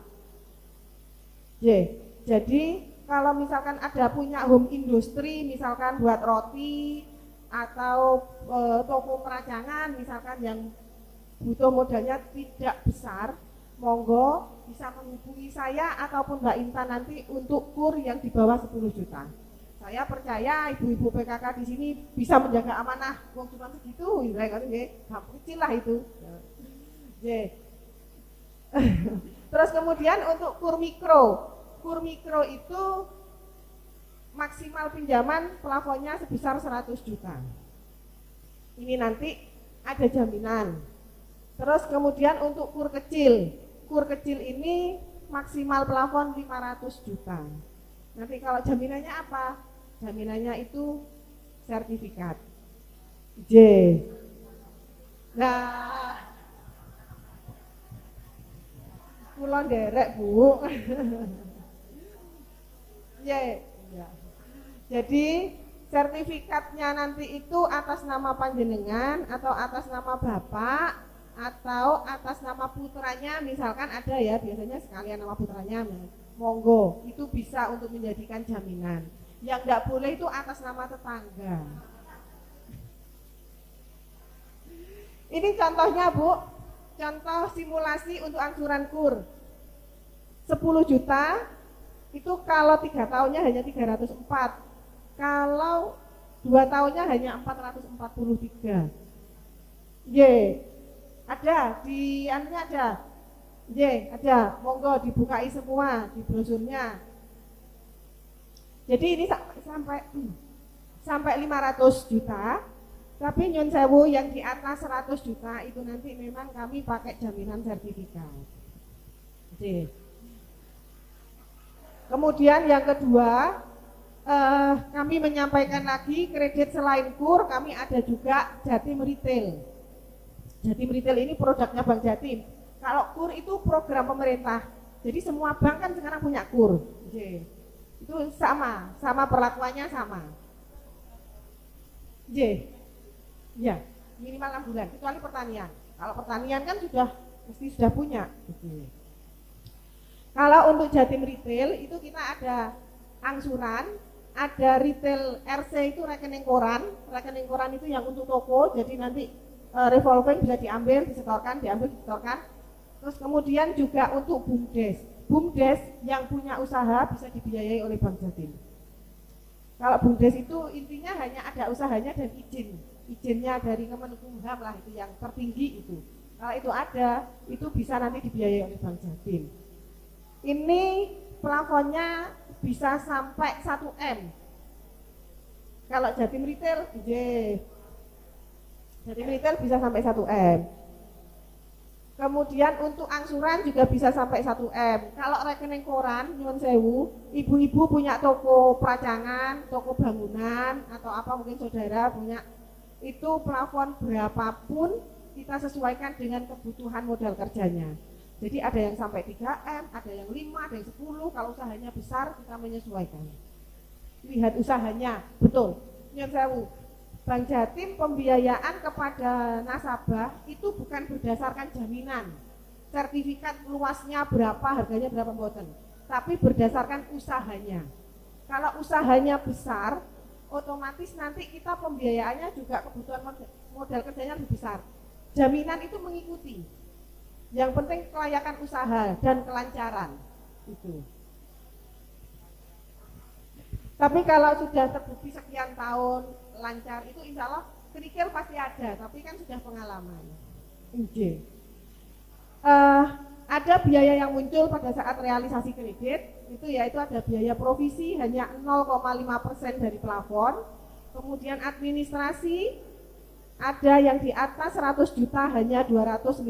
Jadi kalau misalkan ada punya home industry, misalkan buat roti atau toko peracangan, misalkan yang butuh modalnya tidak besar, monggo bisa menghubungi saya ataupun Mbak Intan nanti untuk KUR yang di bawah 10 juta. Saya percaya ibu-ibu PKK di sini bisa menjaga amanah. Wong cuma segitu, kecil lah itu. Terus kemudian untuk KUR mikro itu maksimal pinjaman plafonnya sebesar 100 juta. Ini nanti ada jaminan. Terus kemudian untuk KUR kecil ini maksimal plafon 500 juta. Nanti kalau jaminannya apa? Jaminannya itu sertifikat. Nah, kula nderek Bu. Jadi sertifikatnya nanti itu atas nama panjenengan atau atas nama bapak atau atas nama putranya, misalkan ada ya, biasanya sekalian nama putranya. Monggo, itu bisa untuk menjadikan jaminan. Yang enggak boleh itu atas nama tetangga. Ini contohnya Bu, contoh simulasi untuk angsuran KUR 10 juta, itu kalau 3 tahunnya hanya 304, kalau 2 tahunnya hanya 443. Ada di anunya ada, monggo dibukai semua di brosurnya. Jadi ini sampai 500 juta, tapi nyun sewu yang di atas 100 juta itu nanti memang kami pakai jaminan sertifikat. Kemudian yang kedua, kami menyampaikan lagi kredit selain KUR, kami ada juga Jatim Retail. Jatim Retail ini produknya Bank Jatim. Kalau KUR itu program pemerintah, jadi semua bank kan sekarang punya KUR. Itu sama perlakuannya sama. minimal 6 bulan, kecuali pertanian. Kalau pertanian kan sudah punya. Gitu. Kalau untuk Jatim Retail itu kita ada angsuran, ada retail RC itu rekening koran itu yang untuk toko, jadi nanti revolving bisa diambil, disetorkan. Terus kemudian juga untuk BUMDes yang punya usaha bisa dibiayai oleh Bank Jatim. Kalau BUMDes itu intinya hanya ada usahanya dan izinnya dari Kemenkumham lah, itu yang tertinggi itu. Kalau itu ada, itu bisa nanti dibiayai oleh Bank Jatim. Ini plafonnya bisa sampai 1M. Kalau Jatim Retail, Jatim Retail bisa sampai 1M. Kemudian untuk angsuran juga bisa sampai 1M. Kalau rekening koran, nyuwun sewu, ibu-ibu punya toko peracangan, toko bangunan, atau apa mungkin saudara punya, itu plafon berapapun kita sesuaikan dengan kebutuhan modal kerjanya. Jadi ada yang sampai 3M, ada yang 5, ada yang 10, kalau usahanya besar kita menyesuaikan. Lihat usahanya, betul. Nyuwun sewu. Bank Jatim pembiayaan kepada nasabah itu bukan berdasarkan jaminan, sertifikat luasnya berapa, harganya berapa mboten, tapi berdasarkan usahanya. Kalau usahanya besar, otomatis nanti kita pembiayaannya juga kebutuhan modal kerjanya lebih besar. Jaminan itu mengikuti. Yang penting kelayakan usaha dan kelancaran itu. Tapi kalau sudah terbukti sekian tahun lancar, itu insya Allah kerikil pasti ada, tapi kan sudah pengalaman. Ada biaya yang muncul pada saat realisasi kredit, yaitu ada biaya provisi hanya 0,5% dari plafon, kemudian administrasi ada yang di atas 100 juta hanya 250.000,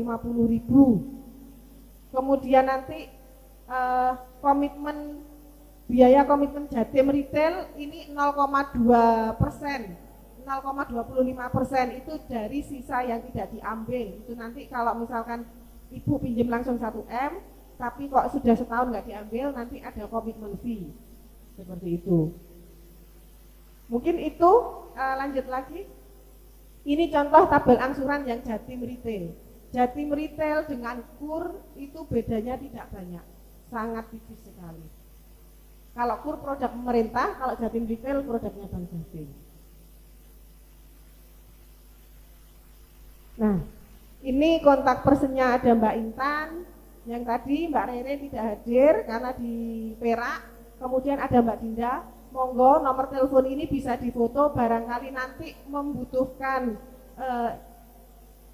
kemudian nanti biaya komitmen Jatim Retail ini 0,2%, 0,25% itu dari sisa yang tidak diambil. Itu nanti kalau misalkan ibu pinjam langsung 1M, tapi kok sudah setahun nggak diambil, nanti ada komitmen fee, seperti itu. Mungkin itu, lanjut lagi. Ini contoh tabel angsuran yang Jatim Retail. Jatim Retail dengan KUR itu bedanya tidak banyak, sangat tipis sekali. Kalau KUR produk pemerintah, kalau Jatim Retail produknya Bank Jatim. Nah, ini kontak personnya ada Mbak Intan, yang tadi Mbak Rere tidak hadir karena di Perak. Kemudian ada Mbak Dinda. Monggo nomor telepon ini bisa difoto, barangkali nanti membutuhkan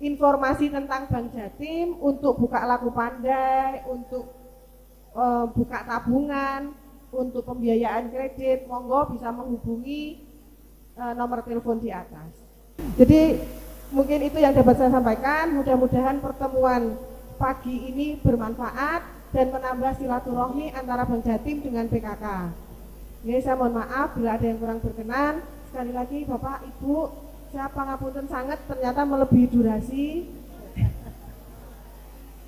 informasi tentang Bank Jatim untuk buka laku pandai, untuk buka tabungan, untuk pembiayaan kredit. Monggo bisa menghubungi nomor telepon di atas. Jadi mungkin itu yang dapat saya sampaikan. Mudah-mudahan pertemuan pagi ini bermanfaat dan menambah silaturahmi antara Bank Jatim dengan PKK. Jadi saya mohon maaf bila ada yang kurang berkenan. Sekali lagi Bapak, Ibu, saya pangapunten sangat ternyata melebihi durasi.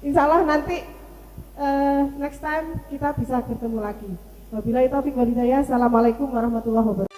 Insya Allah nanti next time kita bisa bertemu lagi. Wabillahi taufiq wal hidayah. Assalamualaikum warahmatullahi wabarakatuh.